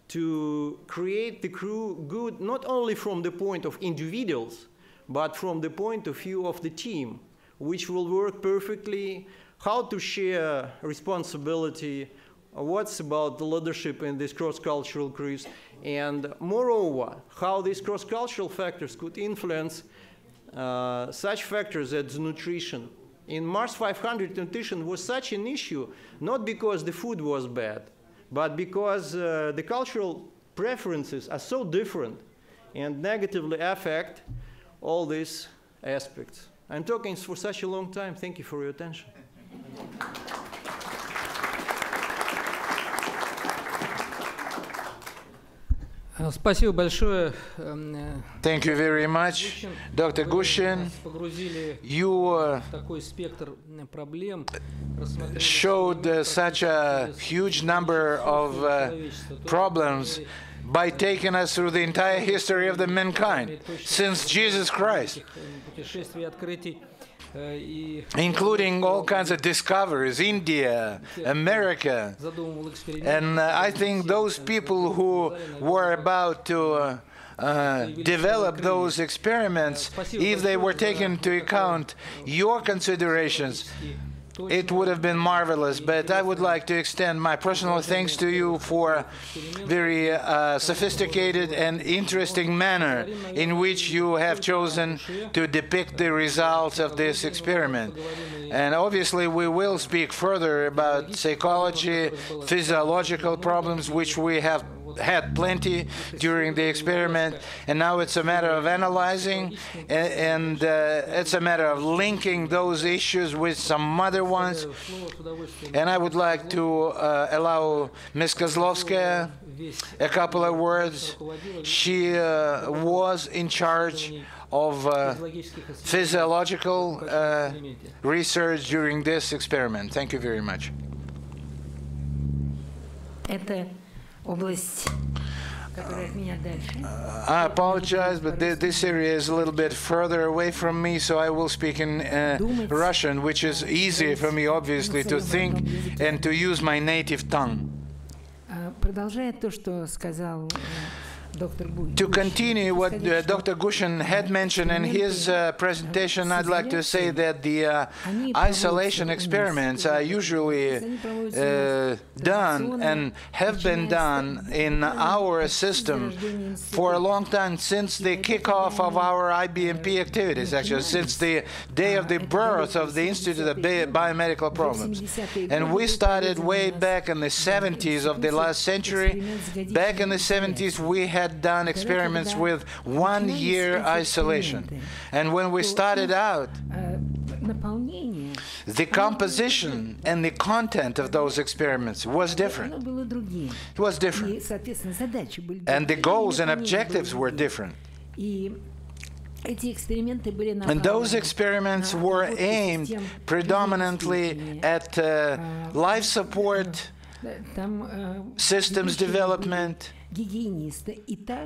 to create the crew good, not only from the point of individuals, but from the point of view of the team, which will work perfectly, how to share responsibility, what's about the leadership in these cross-cultural crews, and moreover, how these cross-cultural factors could influence such factors as nutrition, in Mars500 nutrition was such an issue, not because the food was bad, but because the cultural preferences are so different and negatively affect all these aspects. I'm talking for such a long time. Thank you for your attention. Спасибо большое. Thank you very much, Dr. Gushin. You showed such a huge number of problems by taking us through the entire history of the mankind since Jesus Christ, including all kinds of discoveries, India, America. And I think those people who were about to develop those experiments, if they were taken into account your considerations, it would have been marvelous. But I would like to extend my personal thanks to you for very sophisticated and interesting manner in which you have chosen to depict the results of this experiment. And obviously we will speak further about psychology, physiological problems, which we have had plenty during the experiment, and now it's a matter of analyzing, and it's a matter of linking those issues with some other ones. And I would like to allow Ms. Kozlovskaya a couple of words. She was in charge of physiological research during this experiment. Thank you very much. I apologize, but this area is a little bit further away from me, so I will speak in Russian, which is easier for me, obviously, to think and to use my native tongue. To continue what Dr. Gushin had mentioned in his presentation, I'd like to say that the isolation experiments are usually done and have been done in our system for a long time, since the kickoff of our IBMP activities, actually, since the day of the birth of the Institute of Biomedical Problems. And we started way back in the 70s of the last century. Back in the 70s, we had done experiments with 1 year isolation. And when we started out, the composition and the content of those experiments was different. It was different. And the goals and objectives were different. And those experiments were aimed predominantly at life support, systems development.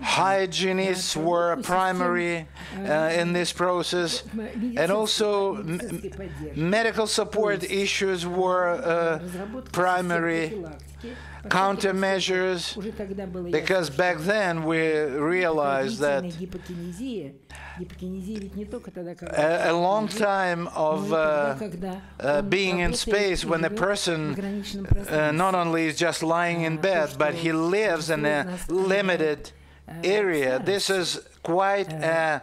Hygienists were primary in this process, and also medical support issues were primary. Countermeasures, because back then we realized that a long time of being in space, when the person not only is just lying in bed, but he lives in a limited area. This is quite a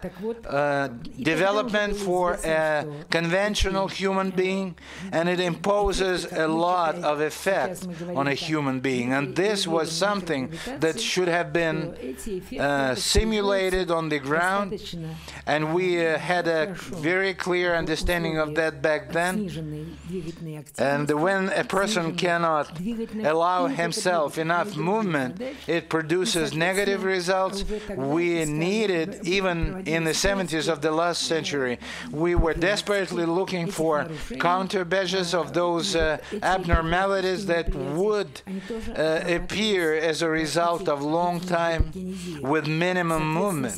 development for a conventional human being, and it imposes a lot of effect on a human being. And this was something that should have been simulated on the ground, and we had a very clear understanding of that back then. And when a person cannot allow himself enough movement, it produces negative results. We needed, even in the 70s of the last century, we were desperately looking for countermeasures of those abnormalities that would appear as a result of long time with minimum movement.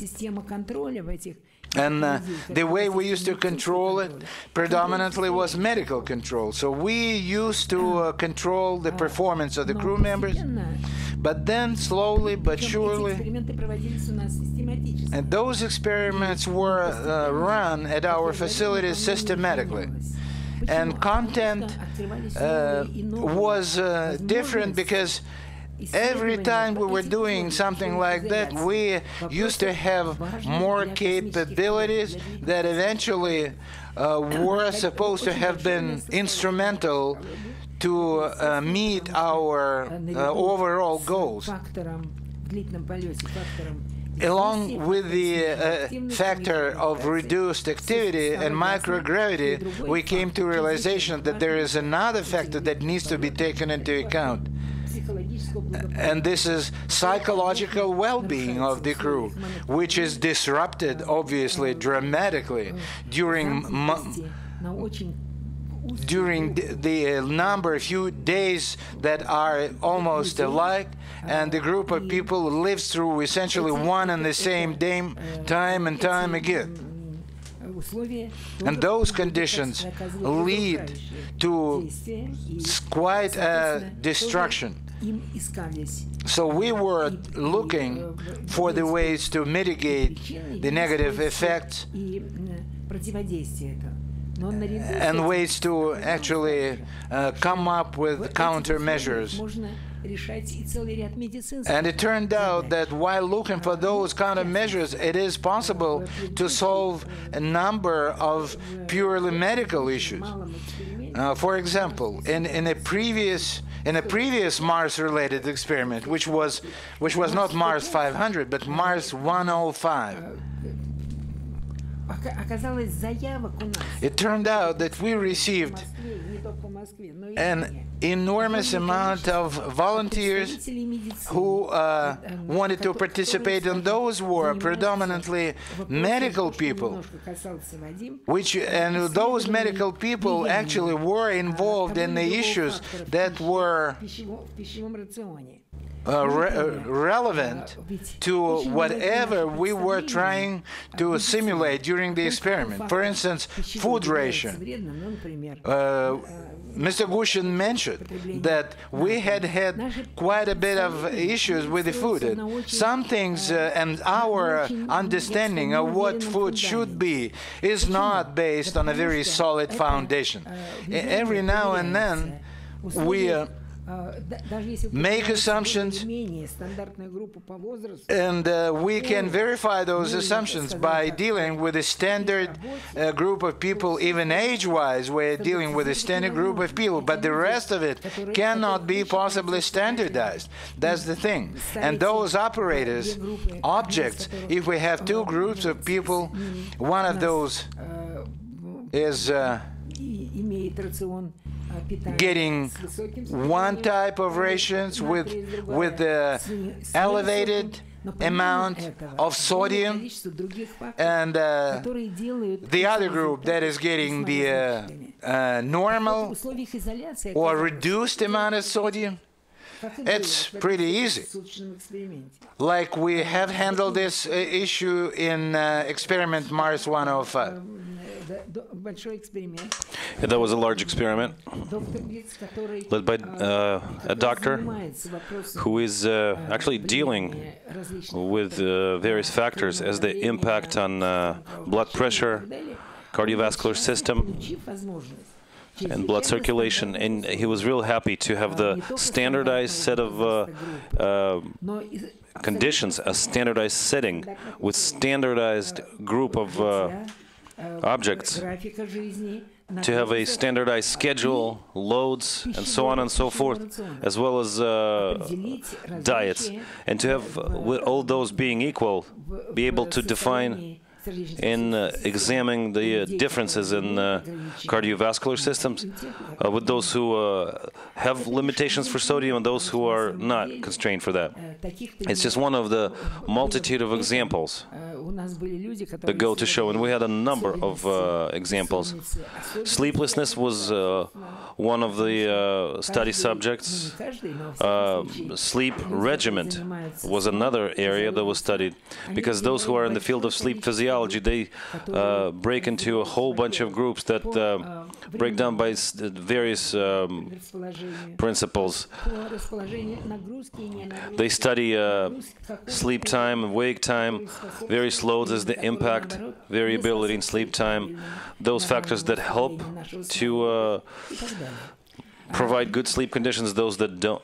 And the way we used to control it predominantly was medical control. So we used to control the performance of the crew members, but then slowly but surely, and those experiments were run at our facilities systematically. And content was different, because every time we were doing something like that, we used to have more capabilities that eventually were supposed to have been instrumental to meet our overall goals. Along with the factor of reduced activity and microgravity, we came to realization that there is another factor that needs to be taken into account. And this is psychological well-being of the crew, which is disrupted, obviously, dramatically during the few days that are almost alike, and the group of people lives through essentially one and the same day, time and time again. And those conditions lead to quite a destruction. So we were looking for the ways to mitigate the negative effects and ways to actually come up with countermeasures. And it turned out that while looking for those countermeasures, it is possible to solve a number of purely medical issues. For example, in a previous Mars-related experiment, which was not Mars500 but Mars105, it turned out that we received an enormous amount of volunteers who wanted to participate, and those were predominantly medical people, and those medical people actually were involved in the issues that were relevant to whatever we were trying to simulate during the experiment. For instance, food ration. Mr. Gushin mentioned that we had quite a bit of issues with the food. Some things and our understanding of what food should be is not based on a very solid foundation. Every now and then we make assumptions, and we can verify those assumptions by dealing with a standard group of people. Even age-wise, we're dealing with a standard group of people, but the rest of it cannot be possibly standardized. That's the thing. And those objects, if we have two groups of people, one of those is getting one type of rations with the elevated amount of sodium, and the other group that is getting the normal or reduced amount of sodium. It's pretty easy. Like we have handled this issue in experiment Mars105. That was a large experiment led by a doctor who is actually dealing with various factors as they impact on blood pressure, cardiovascular system, and blood circulation, and he was real happy to have the standardized set of conditions, a standardized setting with standardized group of objects, to have a standardized schedule, loads, and so on and so forth, as well as diets, and to have, with all those being equal, be able to define in examining the differences in cardiovascular systems with those who have limitations for sodium and those who are not constrained for that. It's just one of the multitude of examples that go to show, and we had a number of examples. Sleeplessness was one of the study subjects. Sleep regimen was another area that was studied, because those who are in the field of sleep physiology, they break into a whole bunch of groups that break down by various principles. They study sleep time, wake time, various loads as the impact, variability in sleep time, those factors that help to provide good sleep conditions, those that don't.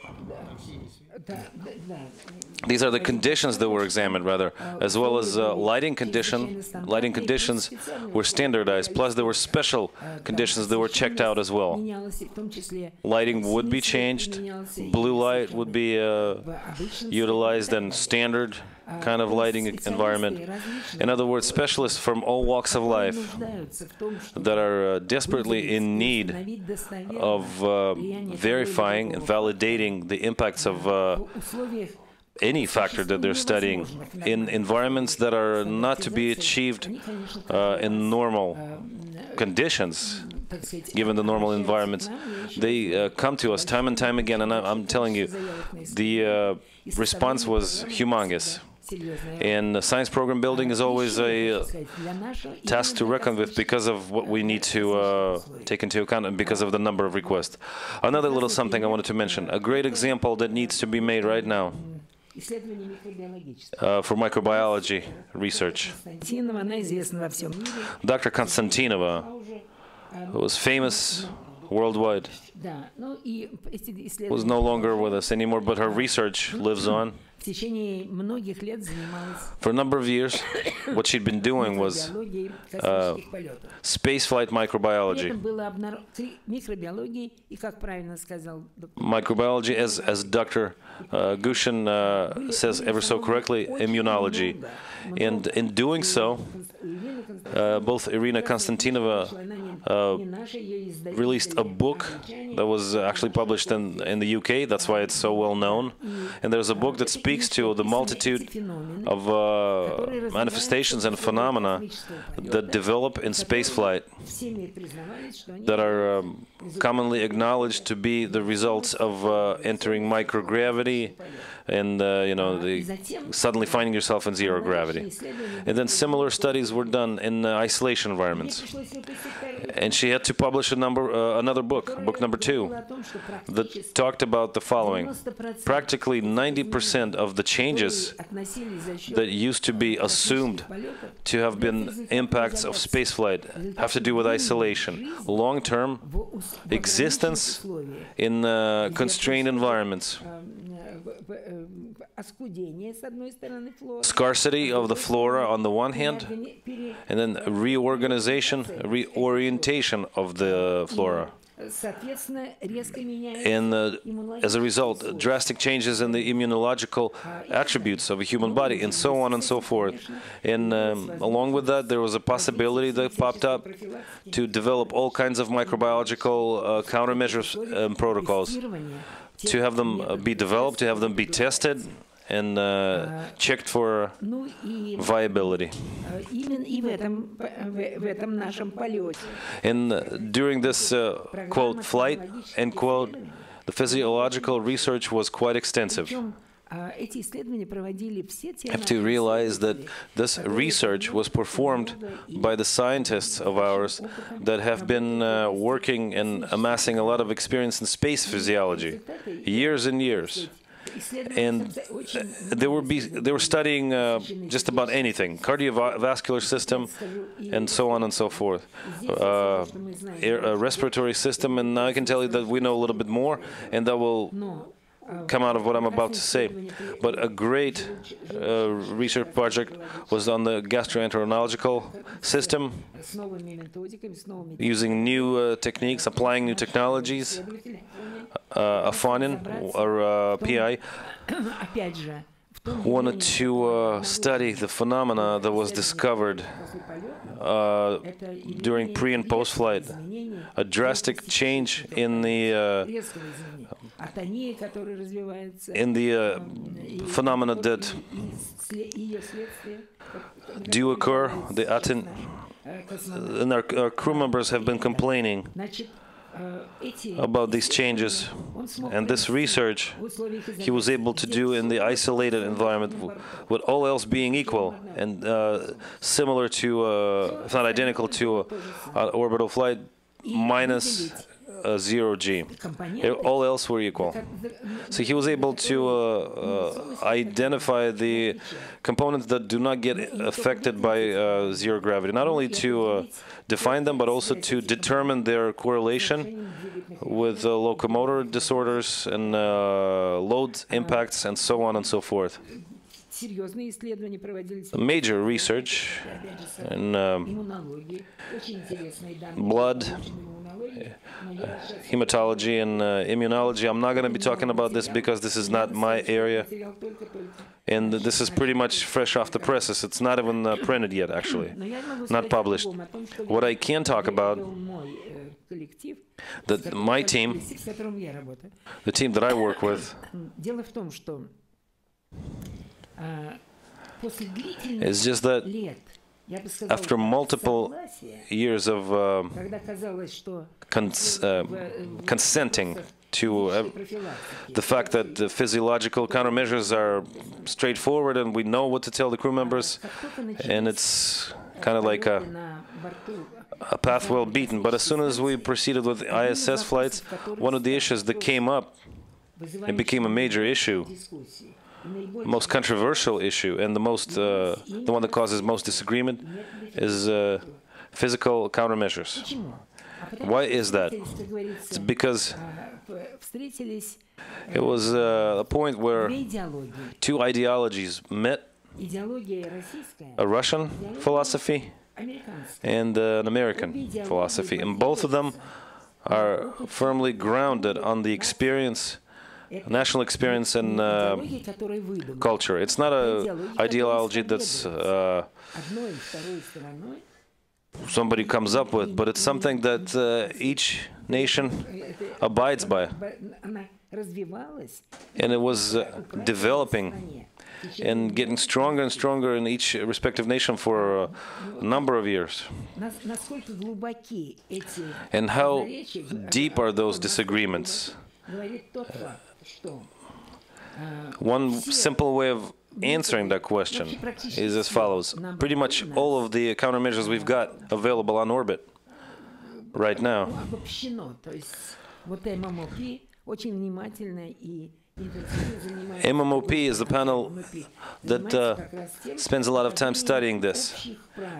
these are the conditions that were examined, rather, as well as lighting conditions. Lighting conditions were standardized, plus there were special conditions that were checked out as well. Lighting would be changed, blue light would be utilized, and standard kind of lighting environment. In other words, specialists from all walks of life that are desperately in need of verifying and validating the impacts of any factor that they're studying in environments that are not to be achieved in normal conditions, given the normal environments. They come to us time and time again, and I'm telling you, the response was humongous. And science program building is always a task to reckon with because of what we need to take into account and because of the number of requests. Another little something I wanted to mention, a great example that needs to be made right now for microbiology research. Dr. Konstantinova, who was famous worldwide, was no longer with us anymore, but her research lives on. For a number of years, what she'd been doing was spaceflight microbiology. Microbiology, as Dr. Gushin says ever so correctly, immunology. And in doing so, both Irina Konstantinova released a book that was actually published in the UK. That's why it's so well known. And there's a book that speaks to the multitude of manifestations and phenomena that develop in spaceflight that are commonly acknowledged to be the results of entering microgravity and suddenly finding yourself in zero gravity. And then similar studies were done in isolation environments. And she had to publish another book, book number 2, that talked about the following. Practically 90% of the changes that used to be assumed to have been impacts of spaceflight have to do with isolation, long-term existence in constrained environments, scarcity of the flora on the one hand, and then reorientation of the flora. And as a result, drastic changes in the immunological attributes of a human body, and so on and so forth. And along with that, there was a possibility that popped up to develop all kinds of microbiological countermeasures and protocols, to have them be developed, to have them be tested and checked for viability. And during this, quote, flight, end quote, the physiological research was quite extensive. You have to realize that this research was performed by the scientists of ours that have been working and amassing a lot of experience in space physiology, years and years. And they were studying just about anything, cardiovascular system, and so on and so forth, respiratory system. And now I can tell you that we know a little bit more, and that will come out of what I'm about to say. But a great research project was on the gastroenterological system, using new techniques, applying new technologies. Afonin, or PI, wanted to study the phenomena that was discovered during pre- and post-flight, a drastic change in the phenomena that do occur. And our crew members have been complaining about these changes, and this research he was able to do in the isolated environment, with all else being equal and similar to, if not identical to, orbital flight, minus 0G. All else were equal. So he was able to identify the components that do not get affected by zero gravity, not only to define them, but also to determine their correlation with locomotor disorders and load impacts and so on and so forth. Major research in blood, hematology, and immunology. I'm not going to be talking about this because this is not my area. And this is pretty much fresh off the presses. It's not even printed yet, actually, not published. What I can talk about, that my team, the team that I work with, it's just that after multiple years of consenting to the fact that the physiological countermeasures are straightforward and we know what to tell the crew members, and it's kind of like a path well beaten. But as soon as we proceeded with ISS flights, one of the issues that came up, it became a major issue, most controversial issue, and the one that causes most disagreement is physical countermeasures. Why is that? It's because it was a point where two ideologies met, a Russian philosophy and an American philosophy, and both of them are firmly grounded on the experience, national experience and culture. It's not an ideology that's somebody comes up with, but it's something that each nation abides by. And it was developing and getting stronger and stronger in each respective nation for a number of years. And how deep are those disagreements? One simple way of answering that question is as follows. Pretty much all of the countermeasures we've got available on orbit right now. MMOP is the panel that spends a lot of time studying this,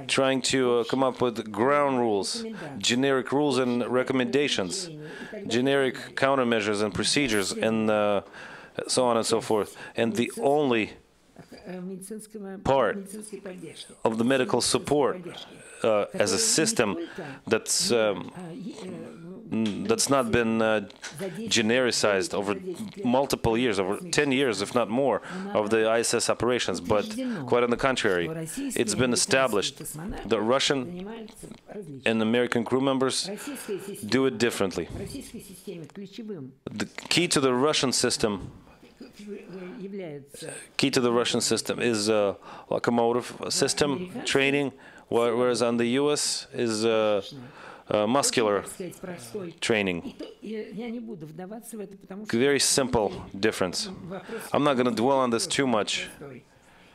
trying to come up with ground rules, generic rules and recommendations, generic countermeasures and procedures, and so on and so forth. And the only part of the medical support as a system that's not been genericized over multiple years, over 10 years, if not more, of the ISS operations, but quite on the contrary, it's been established. The Russian and American crew members do it differently. The key to the Russian system is locomotive system training, whereas on the U.S. is muscular training. Very simple difference. I'm not going to dwell on this too much.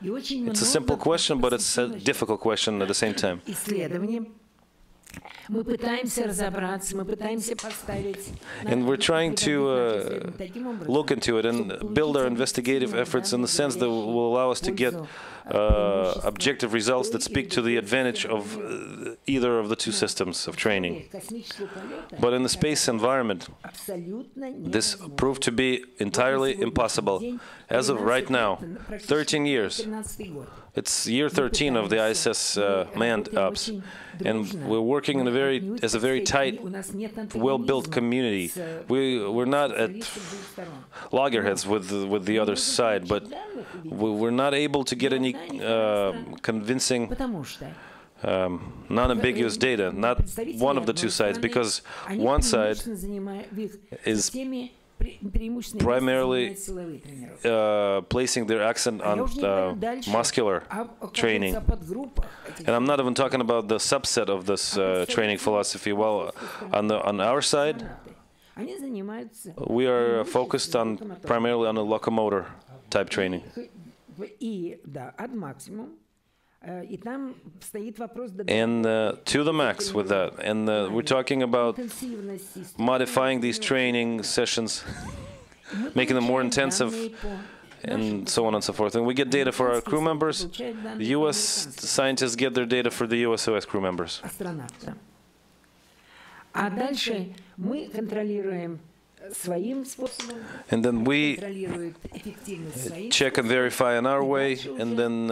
It's a simple question, but it's a difficult question at the same time. And we're trying to look into it and build our investigative efforts in the sense that will allow us to get objective results that speak to the advantage of either of the two systems of training. But in the space environment, this proved to be entirely impossible. As of right now, 13 years. It's year 13 of the ISS manned ops, and we're working in as a very tight, well-built community. We're not at loggerheads with the other side, but we're not able to get any convincing, non-ambiguous data, not one of the two sides, because one side is primarily placing their accent on muscular training. And I'm not even talking about the subset of this training philosophy. Well, on our side, we are focused on primarily on the locomotor type training. And to the max with that. And we're talking about modifying these training sessions, making them more intensive, and so on and so forth. And we get data for our crew members. The U.S. scientists get their data for the USOS crew members. And then we check and verify in our way, and then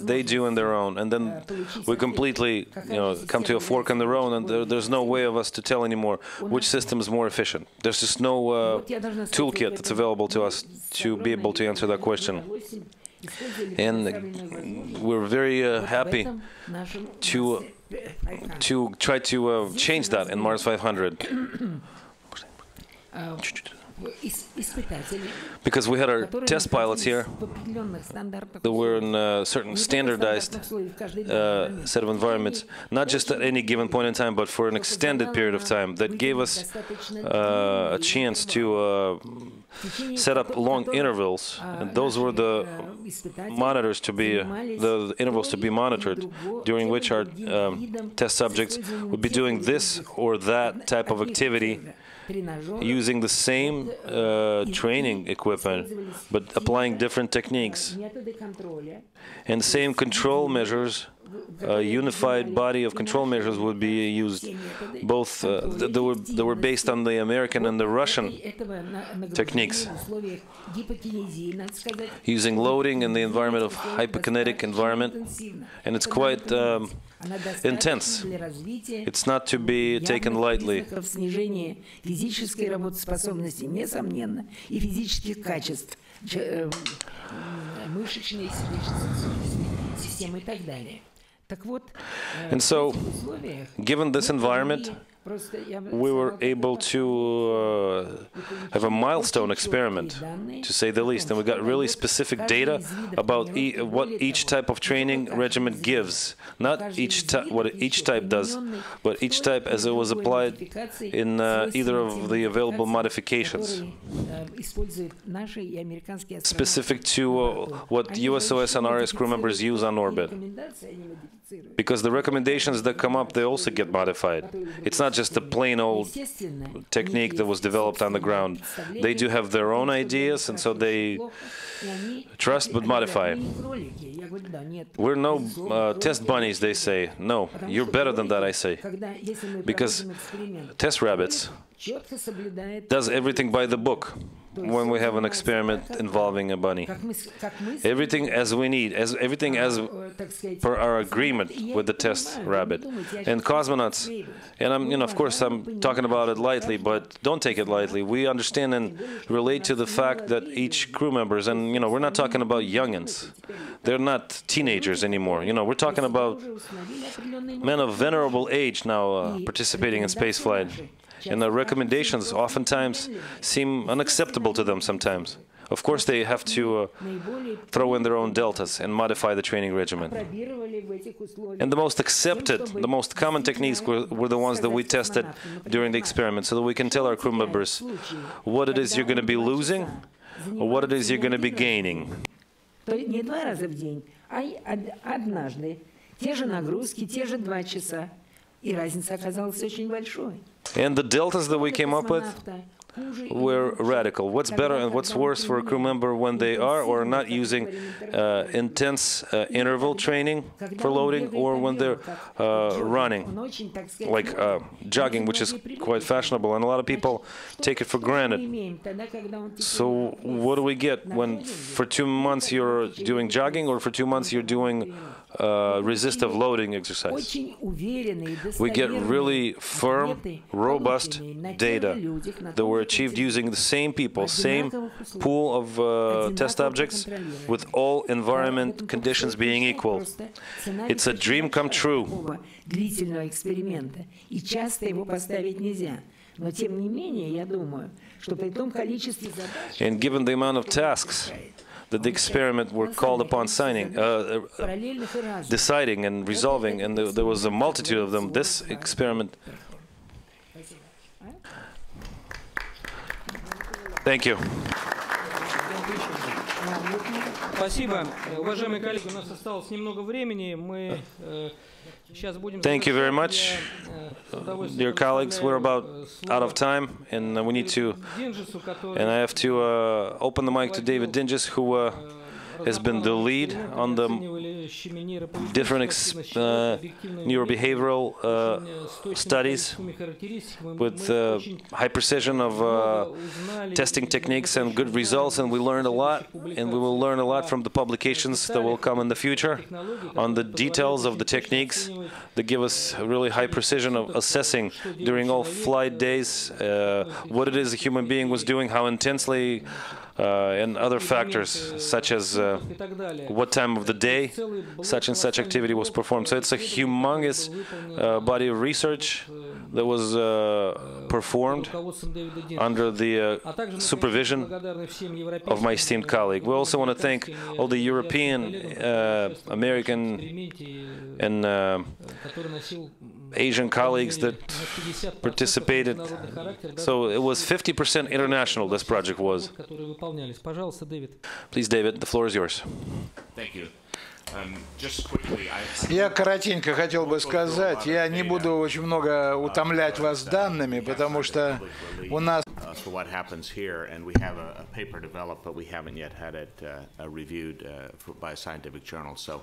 they do in their own. And then we completely, come to a fork in the road, and there's no way of us to tell anymore which system is more efficient. There's just no toolkit that's available to us to be able to answer that question. And we're very happy to try to change that in Mars500. Because we had our test pilots here that were in a certain standardized set of environments, not just at any given point in time, but for an extended period of time, that gave us a chance to set up long intervals. And those were the monitors to be, the intervals to be monitored, during which our test subjects would be doing this or that type of activity, using the same training equipment, but applying different techniques. And same control measures, a unified body of control measures would be used. Both they were based on the American and the Russian techniques, using loading in the environment of hypokinetic environment, and it's quite intense. It's not to be taken lightly. And so, given this environment, we were able to have a milestone experiment, to say the least. And we got really specific data about what each type of training regimen gives. Not what each type does, but each type as it was applied in either of the available modifications, specific to what USOS and RS crew members use on orbit. Because the recommendations that come up, they also get modified. It's not just a plain old technique that was developed on the ground. They do have their own ideas, and so they trust but modify. We're no test bunnies, they say. No, you're better than that, I say. Because test rabbits does everything by the book when we have an experiment involving a bunny. Everything as we need, everything as per our agreement with the test rabbit. And cosmonauts, and of course I'm talking about it lightly, but don't take it lightly. We understand and relate to the fact that each crew members, and we're not talking about youngins. They're not teenagers anymore. We're talking about men of venerable age now participating in spaceflight. And the recommendations oftentimes seem unacceptable to them sometimes. Of course, they have to throw in their own deltas and modify the training regimen. And the most accepted, the most common techniques were the ones that we tested during the experiment, so that we can tell our crew members what it is you're going to be losing or what it is you're going to be gaining. Не 2 раза в день, а однажды. Те же нагрузки, те же 2 часа. И разница оказалась очень большой. And the deltas that we came up with were radical. What's better and what's worse for a crew member when they are or are not using intense interval training for loading, or when they're running, like jogging, which is quite fashionable, and a lot of people take it for granted. So what do we get when for 2 months you're doing jogging, or for 2 months you're doing resistive loading exercise? We get really firm, robust data that were achieved using the same people, same pool of test objects, with all environment conditions being equal. It's a dream come true. And given the amount of tasks that the experiment were called upon deciding and resolving, and there was a multitude of them, this experiment. Thank you. Спасибо. Уважаемые коллеги, у нас осталось немного времени. Мы сейчас будем... Thank you very much, dear colleagues. We're about out of time, and we need to. And I have to open the mic to David Dinges, who has been the lead on the different neurobehavioral studies with high precision of testing techniques and good results, and we learned a lot, and we will learn a lot from the publications that will come in the future on the details of the techniques that give us really high precision of assessing during all flight days what it is a human being was doing, how intensely, and other factors such as what time of the day such and such activity was performed. So it's a humongous body of research that was performed under the supervision of my esteemed colleague. We also want to thank all the European, American, and Asian colleagues that participated. So it was 50% international, this project was. Please, David, the floor is yours. Thank you. Just quickly, Я коротенько хотел бы сказать, я не буду очень много утомлять вас данными, потому что у нас... for what happens here, and we have a paper developed, but we haven't yet had it reviewed by a scientific journal. So,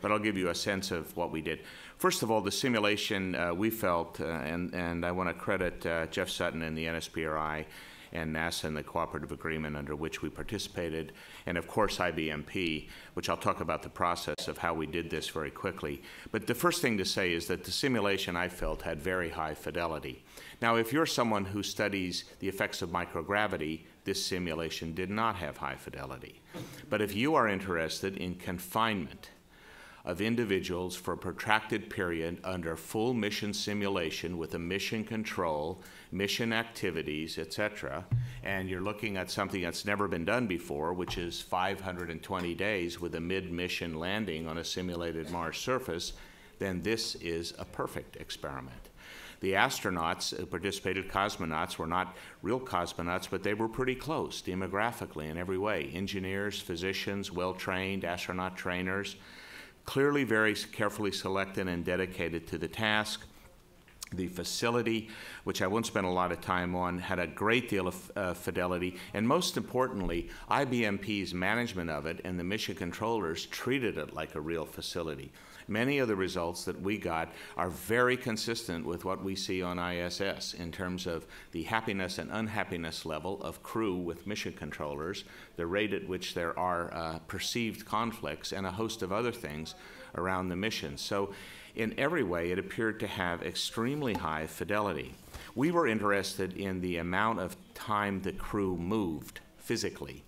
but I'll give you a sense of what we did. First of all, the simulation we felt, and I want to credit Jeff Sutton and the NSPRI and NASA and the cooperative agreement under which we participated, and of course IBMP, which I'll talk about the process of how we did this very quickly. But the first thing to say is that the simulation I felt had very high fidelity. Now, if you're someone who studies the effects of microgravity, this simulation did not have high fidelity. But if you are interested in confinement of individuals for a protracted period under full mission simulation with a mission control, mission activities, etc., and you're looking at something that's never been done before, which is 520 days with a mid-mission landing on a simulated Mars surface, then this is a perfect experiment. The astronauts who participated, cosmonauts, were not real cosmonauts, but they were pretty close demographically in every way. Engineers, physicians, well-trained astronaut trainers, clearly very carefully selected and dedicated to the task. The facility, which I won't spend a lot of time on, had a great deal of fidelity, and most importantly, IBMP's management of it and the mission controllers treated it like a real facility. Many of the results that we got are very consistent with what we see on ISS in terms of the happiness and unhappiness level of crew with mission controllers, the rate at which there are perceived conflicts, and a host of other things around the mission. So in every way, it appeared to have extremely high fidelity. We were interested in the amount of time the crew moved physically,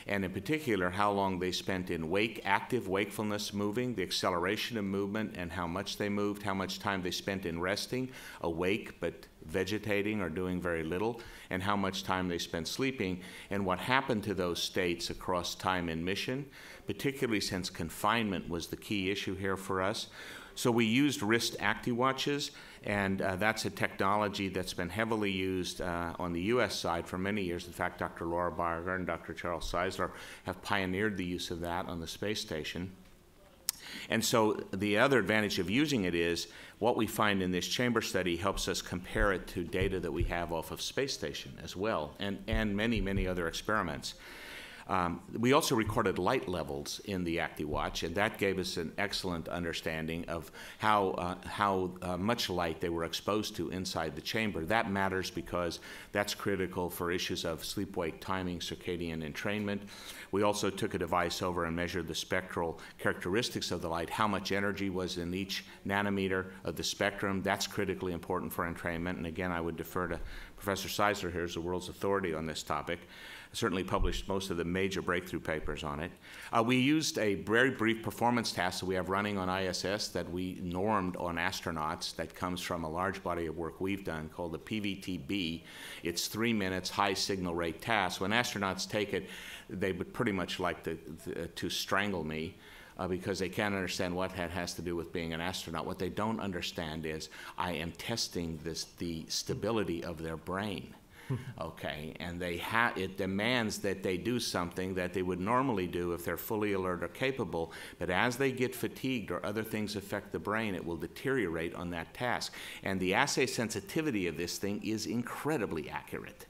and in particular, how long they spent in active wakefulness moving, the acceleration of movement, and how much they moved, how much time they spent in resting, awake but vegetating or doing very little, and how much time they spent sleeping, and what happened to those states across time and mission, particularly since confinement was the key issue here for us. So we used wrist ActiWatches, and that's a technology that's been heavily used on the U.S. side for many years. In fact, Dr. Laura Barger and Dr. Charles Czeisler have pioneered the use of that on the space station. And so the other advantage of using it is what we find in this chamber study helps us compare it to data that we have off of space station as well, and many, many other experiments. We also recorded light levels in the ActiWatch, and that gave us an excellent understanding of how much light they were exposed to inside the chamber. That matters because that's critical for issues of sleep-wake timing, circadian entrainment. We also took a device over and measured the spectral characteristics of the light, how much energy was in each nanometer of the spectrum. That's critically important for entrainment, and again, I would defer to Professor Czeisler here, who's the world's authority on this topic. Certainly published most of the major breakthrough papers on it. We used a very brief performance task that we have running on ISS that we normed on astronauts that comes from a large body of work we've done called the PVTB. It's 3 minutes, high signal rate task. When astronauts take it, they would pretty much like to strangle me because they can't understand what that has to do with being an astronaut. What they don't understand is I am testing the stability of their brain. Okay, and it demands that they do something that they would normally do if they're fully alert or capable, but as they get fatigued or other things affect the brain, it will deteriorate on that task. And the assay sensitivity of this thing is incredibly accurate.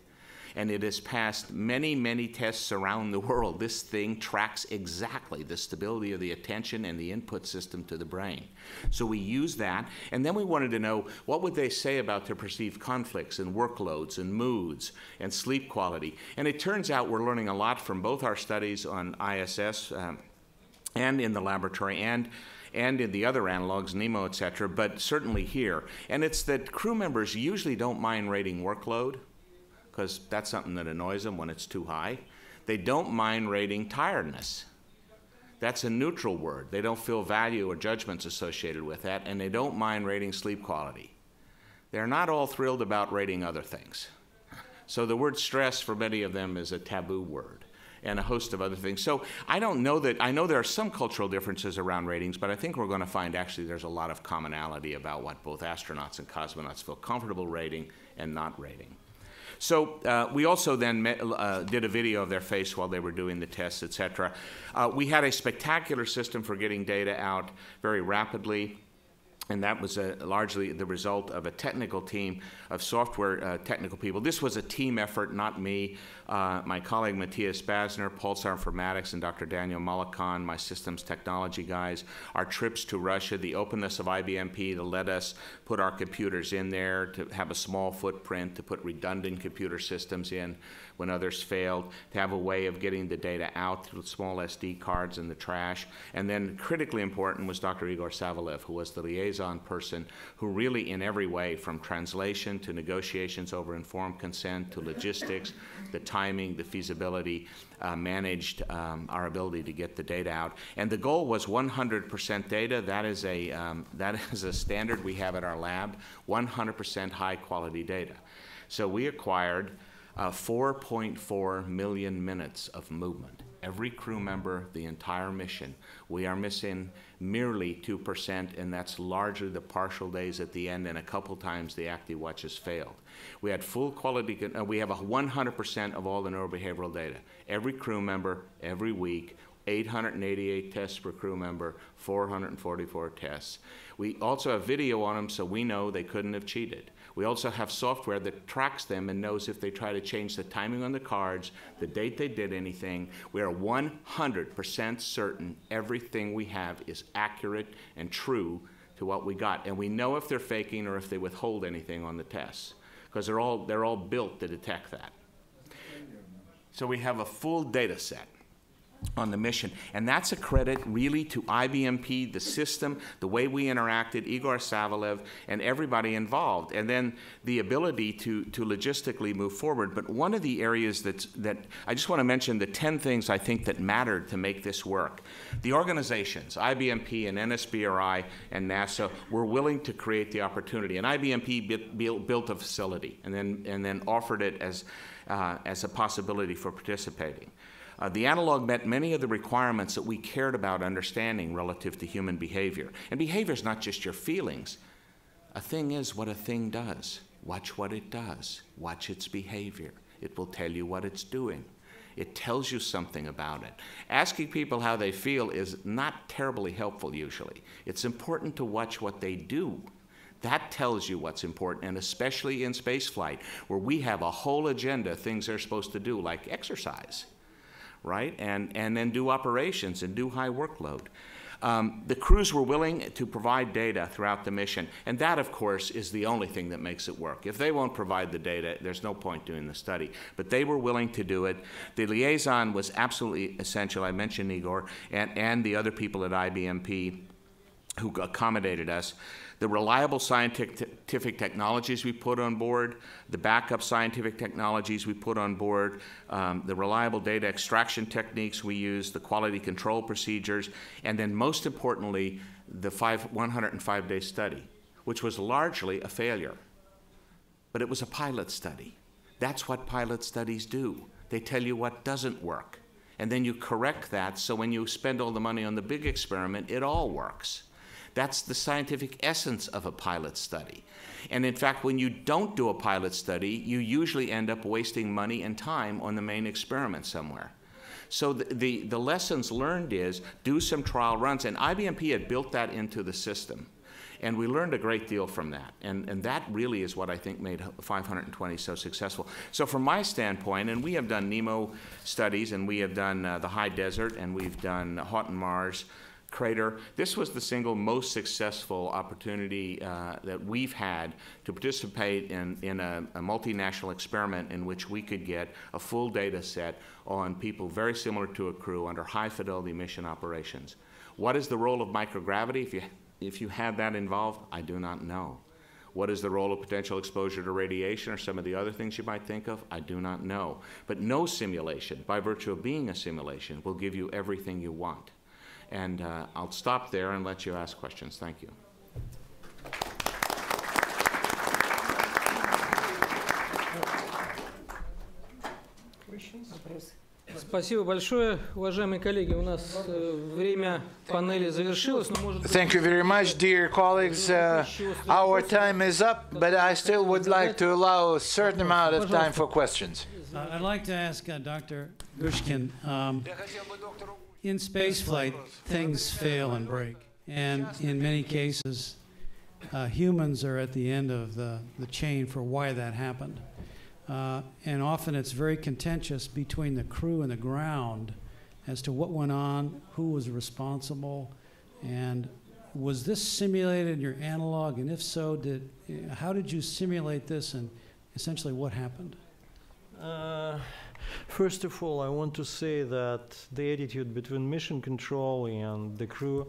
And it has passed many, many tests around the world. This thing tracks exactly the stability of the attention and the input system to the brain. So we use that, and then we wanted to know what would they say about their perceived conflicts and workloads and moods and sleep quality. And it turns out we're learning a lot from both our studies on ISS and in the laboratory and in the other analogs, NEMO, et cetera, but certainly here. And it's that crew members usually don't mind rating workload, because that's something that annoys them when it's too high. They don't mind rating tiredness. That's a neutral word. They don't feel value or judgments associated with that, and they don't mind rating sleep quality. They're not all thrilled about rating other things. So the word stress for many of them is a taboo word, and a host of other things. So I know there are some cultural differences around ratings, but I think we're going to find actually there's a lot of commonality about what both astronauts and cosmonauts feel comfortable rating and not rating. So we also then did a video of their face while they were doing the tests, et cetera. We had a spectacular system for getting data out very rapidly. And that was largely the result of a technical team of software technical people. This was a team effort, not me. My colleague Matthias Basner, Pulsar Informatics, and Dr. Daniel Mollikan, my systems technology guys. Our trips to Russia, the openness of IBMP to let us put our computers in there, to have a small footprint, to put redundant computer systems in when others failed, to have a way of getting the data out through small SD cards in the trash. And then critically important was Dr. Igor Savalev, who was the liaison person, who really in every way, from translation to negotiations over informed consent to logistics, the timing, the feasibility, managed our ability to get the data out. And the goal was 100% data. That is a standard we have at our lab, 100% high quality data. So we acquired 4.4 million minutes of movement. Every crew member, the entire mission. We are missing merely 2%, and that's largely the partial days at the end, and a couple times the active watches failed. We had full quality, we have 100% of all the neurobehavioral data. Every crew member, every week, 888 tests per crew member, 444 tests. We also have video on them, so we know they couldn't have cheated. We also have software that tracks them and knows if they try to change the timing on the cards, the date they did anything. We are 100% certain everything we have is accurate and true to what we got. And we know if they're faking or if they withhold anything on the tests, because they're all built to detect that. So we have a full data set on the mission. And that's a credit really to IBMP, the system, the way we interacted, Igor Savalev, and everybody involved. And then the ability to logistically move forward. But one of the areas that I just want to mention the 10 things I think that mattered to make this work. The organizations, IBMP and NSBRI and NASA, were willing to create the opportunity. And IBMP built a facility and then offered it as a possibility for participating. The analog met many of the requirements that we cared about understanding relative to human behavior. And behavior is not just your feelings. A thing is what a thing does. Watch what it does. Watch its behavior. It will tell you what it's doing. It tells you something about it. Asking people how they feel is not terribly helpful usually. It's important to watch what they do. That tells you what's important, and especially in spaceflight, where we have a whole agenda of things they're supposed to do, like exercise. Right? And then do operations and do high workload. The crews were willing to provide data throughout the mission, and that, of course, is the only thing that makes it work. If they won't provide the data, there's no point doing the study. But they were willing to do it. The liaison was absolutely essential. I mentioned Igor and the other people at IBMP who accommodated us. The reliable scientific technologies we put on board, the backup scientific technologies we put on board, the reliable data extraction techniques we use, the quality control procedures, and then most importantly, the 105-day study, which was largely a failure. But it was a pilot study. That's what pilot studies do. They tell you what doesn't work. And then you correct that, so when you spend all the money on the big experiment, it all works. That's the scientific essence of a pilot study. And in fact, when you don't do a pilot study, you usually end up wasting money and time on the main experiment somewhere. So the lessons learned is do some trial runs, and IBMP had built that into the system. And we learned a great deal from that. And that really is what I think made 520 so successful. So from my standpoint, and we have done NEMO studies, and we have done the high desert, and we've done hot and Mars crater. This was the single most successful opportunity that we've had to participate in a multinational experiment in which we could get a full data set on people very similar to a crew under high fidelity mission operations. What is the role of microgravity? If you have that involved, I do not know. What is the role of potential exposure to radiation or some of the other things you might think of? I do not know. But no simulation, by virtue of being a simulation, will give you everything you want. And I'll stop there and let you ask questions. Thank you. Спасибо большое, уважаемые коллеги. У нас время панели завершилось, но может быть... Thank you very much, dear colleagues. Our time is up, but I still would like to allow a certain amount of time for questions. I'd like to ask Dr. Gushkin, in spaceflight, things fail and break, and in many cases, humans are at the end of the chain for why that happened. And often it's very contentious between the crew and the ground as to what went on, who was responsible, and was this simulated in your analog, and if so, how did you simulate this, and essentially what happened? First of all, I want to say that the attitude between mission control and the crew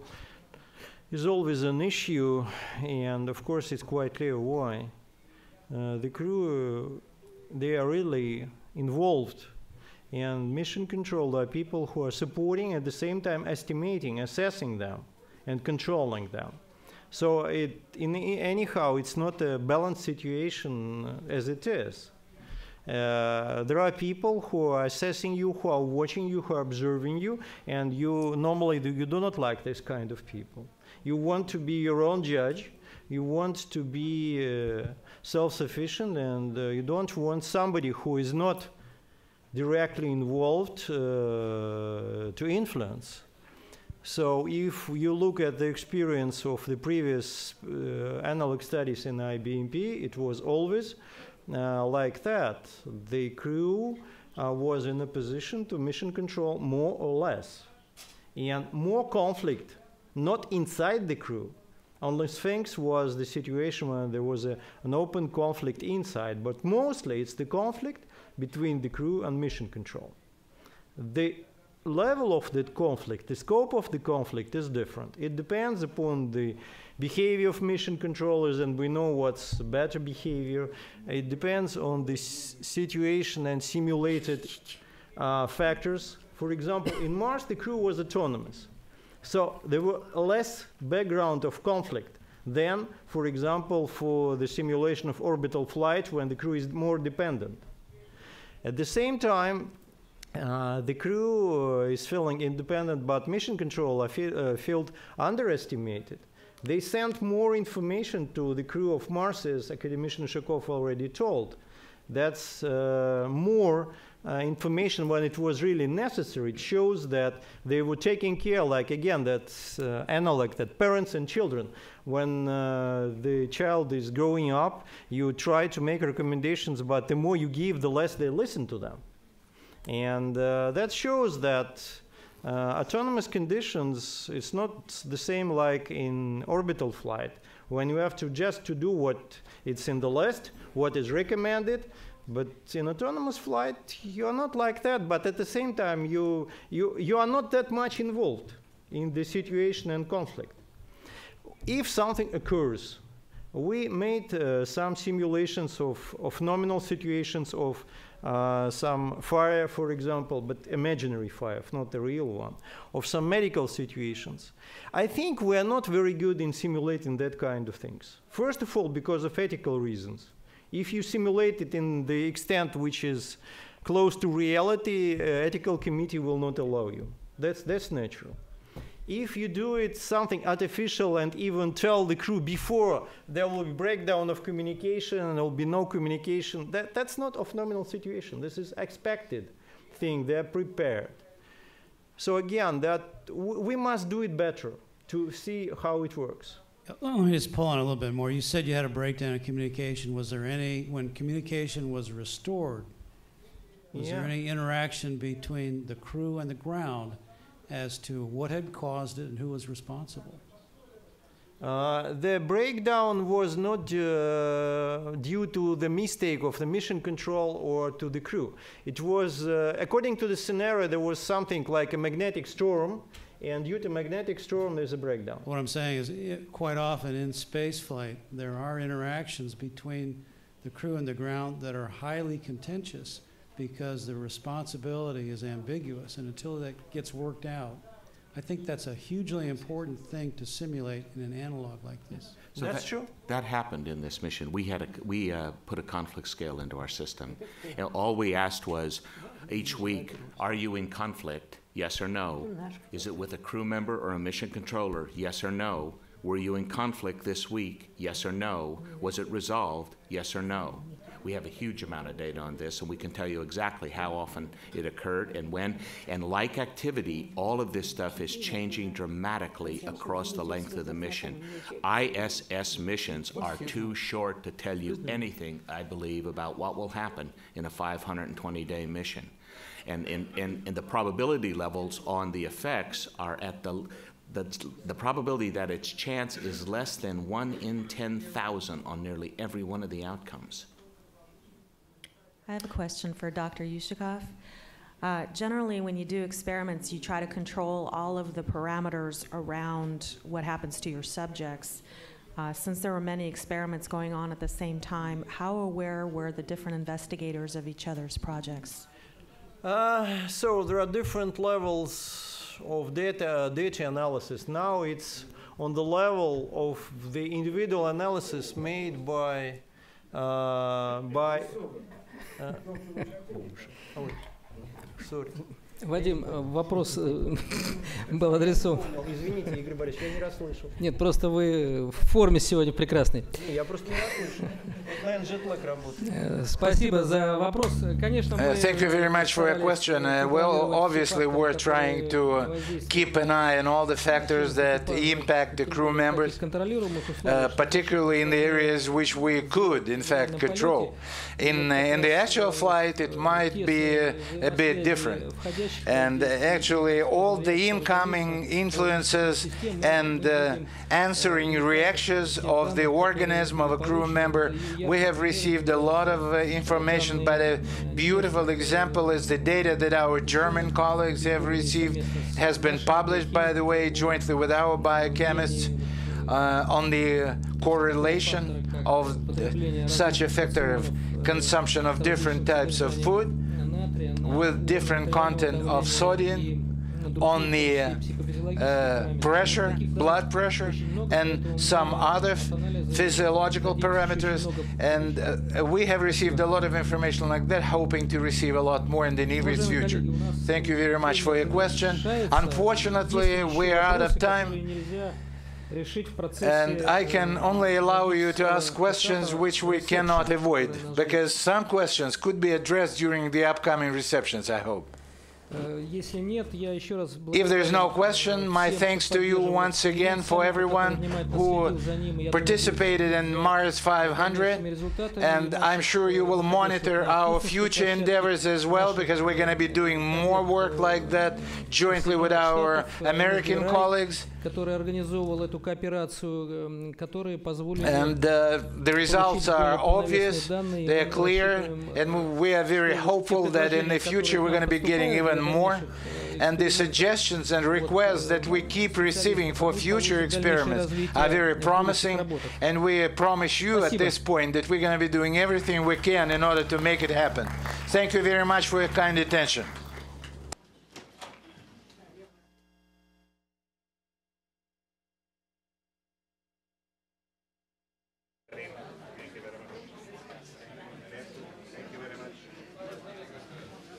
is always an issue, and of course it's quite clear why. The crew, they are really involved, and mission control are people who are supporting, at the same time estimating, assessing them, and controlling them. So anyhow, it's not a balanced situation as it is. There are people who are assessing you, who are watching you, who are observing you, and you normally you do not like this kind of people. You want to be your own judge. You want to be self-sufficient, and you don't want somebody who is not directly involved to influence. So if you look at the experience of the previous analog studies in IBMP, it was always like that. The crew was in a position to mission control more or less. And more conflict, not inside the crew. Only Sphinx was the situation when there was an open conflict inside, but mostly it's the conflict between the crew and mission control. The level of that conflict, the scope of the conflict is different. It depends upon the behavior of mission controllers, and we know what's better behavior. It depends on the situation and simulated factors. For example, in Mars, the crew was autonomous. So there were less background of conflict than, for example, for the simulation of orbital flight when the crew is more dependent. At the same time, the crew is feeling independent, but mission control felt underestimated. They sent more information to the crew of Mars, as academician Shakov already told. That's more information when it was really necessary. It shows that they were taking care, like again, that's analog, that parents and children, when the child is growing up, you try to make recommendations, but the more you give, the less they listen to them. And that shows that autonomous conditions, it's not the same like in orbital flight, when you have to just to do what it's in the list, what is recommended. But in autonomous flight, you're not like that, but at the same time, you are not that much involved in the situation and conflict. If something occurs, we made some simulations of nominal situations of some fire, for example, but imaginary fire, not the real one, of some medical situations. I think we are not very good in simulating that kind of things. First of all, because of ethical reasons. If you simulate it in the extent which is close to reality, ethical committee will not allow you. That's natural. if you do it something artificial and even tell the crew before there will be breakdown of communication and there will be no communication, that's not a nominal situation. This is expected thing. They're prepared. So again, we must do it better to see how it works. Let me just pull on a little bit more. You said you had a breakdown of communication. Was there any, when communication was restored, was there any interaction between the crew and the ground as to what had caused it and who was responsible? The breakdown was not due to the mistake of the mission control or to the crew. It was, according to the scenario, there was something like a magnetic storm, and due to magnetic storm, there's a breakdown. What I'm saying is, quite often in spaceflight, there are interactions between the crew and the ground that are highly contentious because the responsibility is ambiguous, and until that gets worked out, I think that's a hugely important thing to simulate in an analog like this. So that's true. That happened in this mission. We put a conflict scale into our system. And all we asked was, each week, are you in conflict? Yes or no? Is it with a crew member or a mission controller? Yes or no? Were you in conflict this week? Yes or no? Was it resolved? Yes or no? We have a huge amount of data on this, and we can tell you exactly how often it occurred and when. And like activity, all of this stuff is changing dramatically across the length of the mission. ISS missions are too short to tell you anything, I believe, about what will happen in a 520-day mission. And the probability levels on the effects are at the probability that its chance is less than 1 in 10,000 on nearly every one of the outcomes. I have a question for Dr. Yushikov. Generally, when you do experiments, you try to control all of the parameters around what happens to your subjects. Since there were many experiments going on at the same time, how aware were the different investigators of each other's projects? So there are different levels of data analysis. Now it's on the level of the individual analysis made by sorry. Вадим, вопрос был адресован. Извините, Игорь Борисович, я не расслышал. Нет, просто вы в форме сегодня прекрасной. Я просто не расслышал. Наверное, джетлаг работает. Спасибо за вопрос. Конечно, мы... Thank you very much for your question. Well, obviously, we're trying to keep an eye on all the factors that impact the crew members, particularly in the areas which we could, in fact, control. In the actual flight, it might be a bit different. And actually, all the incoming influences and answering reactions of the organism of a crew member, we have received a lot of information, but a beautiful example is the data that our German colleagues have received, has been published, by the way, jointly with our biochemists, on the correlation of such a factor of consumption of different types of food with different content of sodium on the pressure, blood pressure, and some other physiological parameters. And we have received a lot of information like that, hoping to receive a lot more in the near future. Thank you very much for your question. Unfortunately, we are out of time. And I can only allow you to ask questions which we cannot avoid, because some questions could be addressed during the upcoming receptions, I hope. If there's no question, my thanks to you once again for everyone who participated in Mars500, and I'm sure you will monitor our future endeavors as well, because we're going to be doing more work like that jointly with our American colleagues. And the results are obvious, they're clear, and we are very hopeful that in the future we're going to be getting even more. And the suggestions and requests that we keep receiving for future experiments are very promising, and we promise you at this point that we're going to be doing everything we can in order to make it happen. Thank you very much for your kind attention.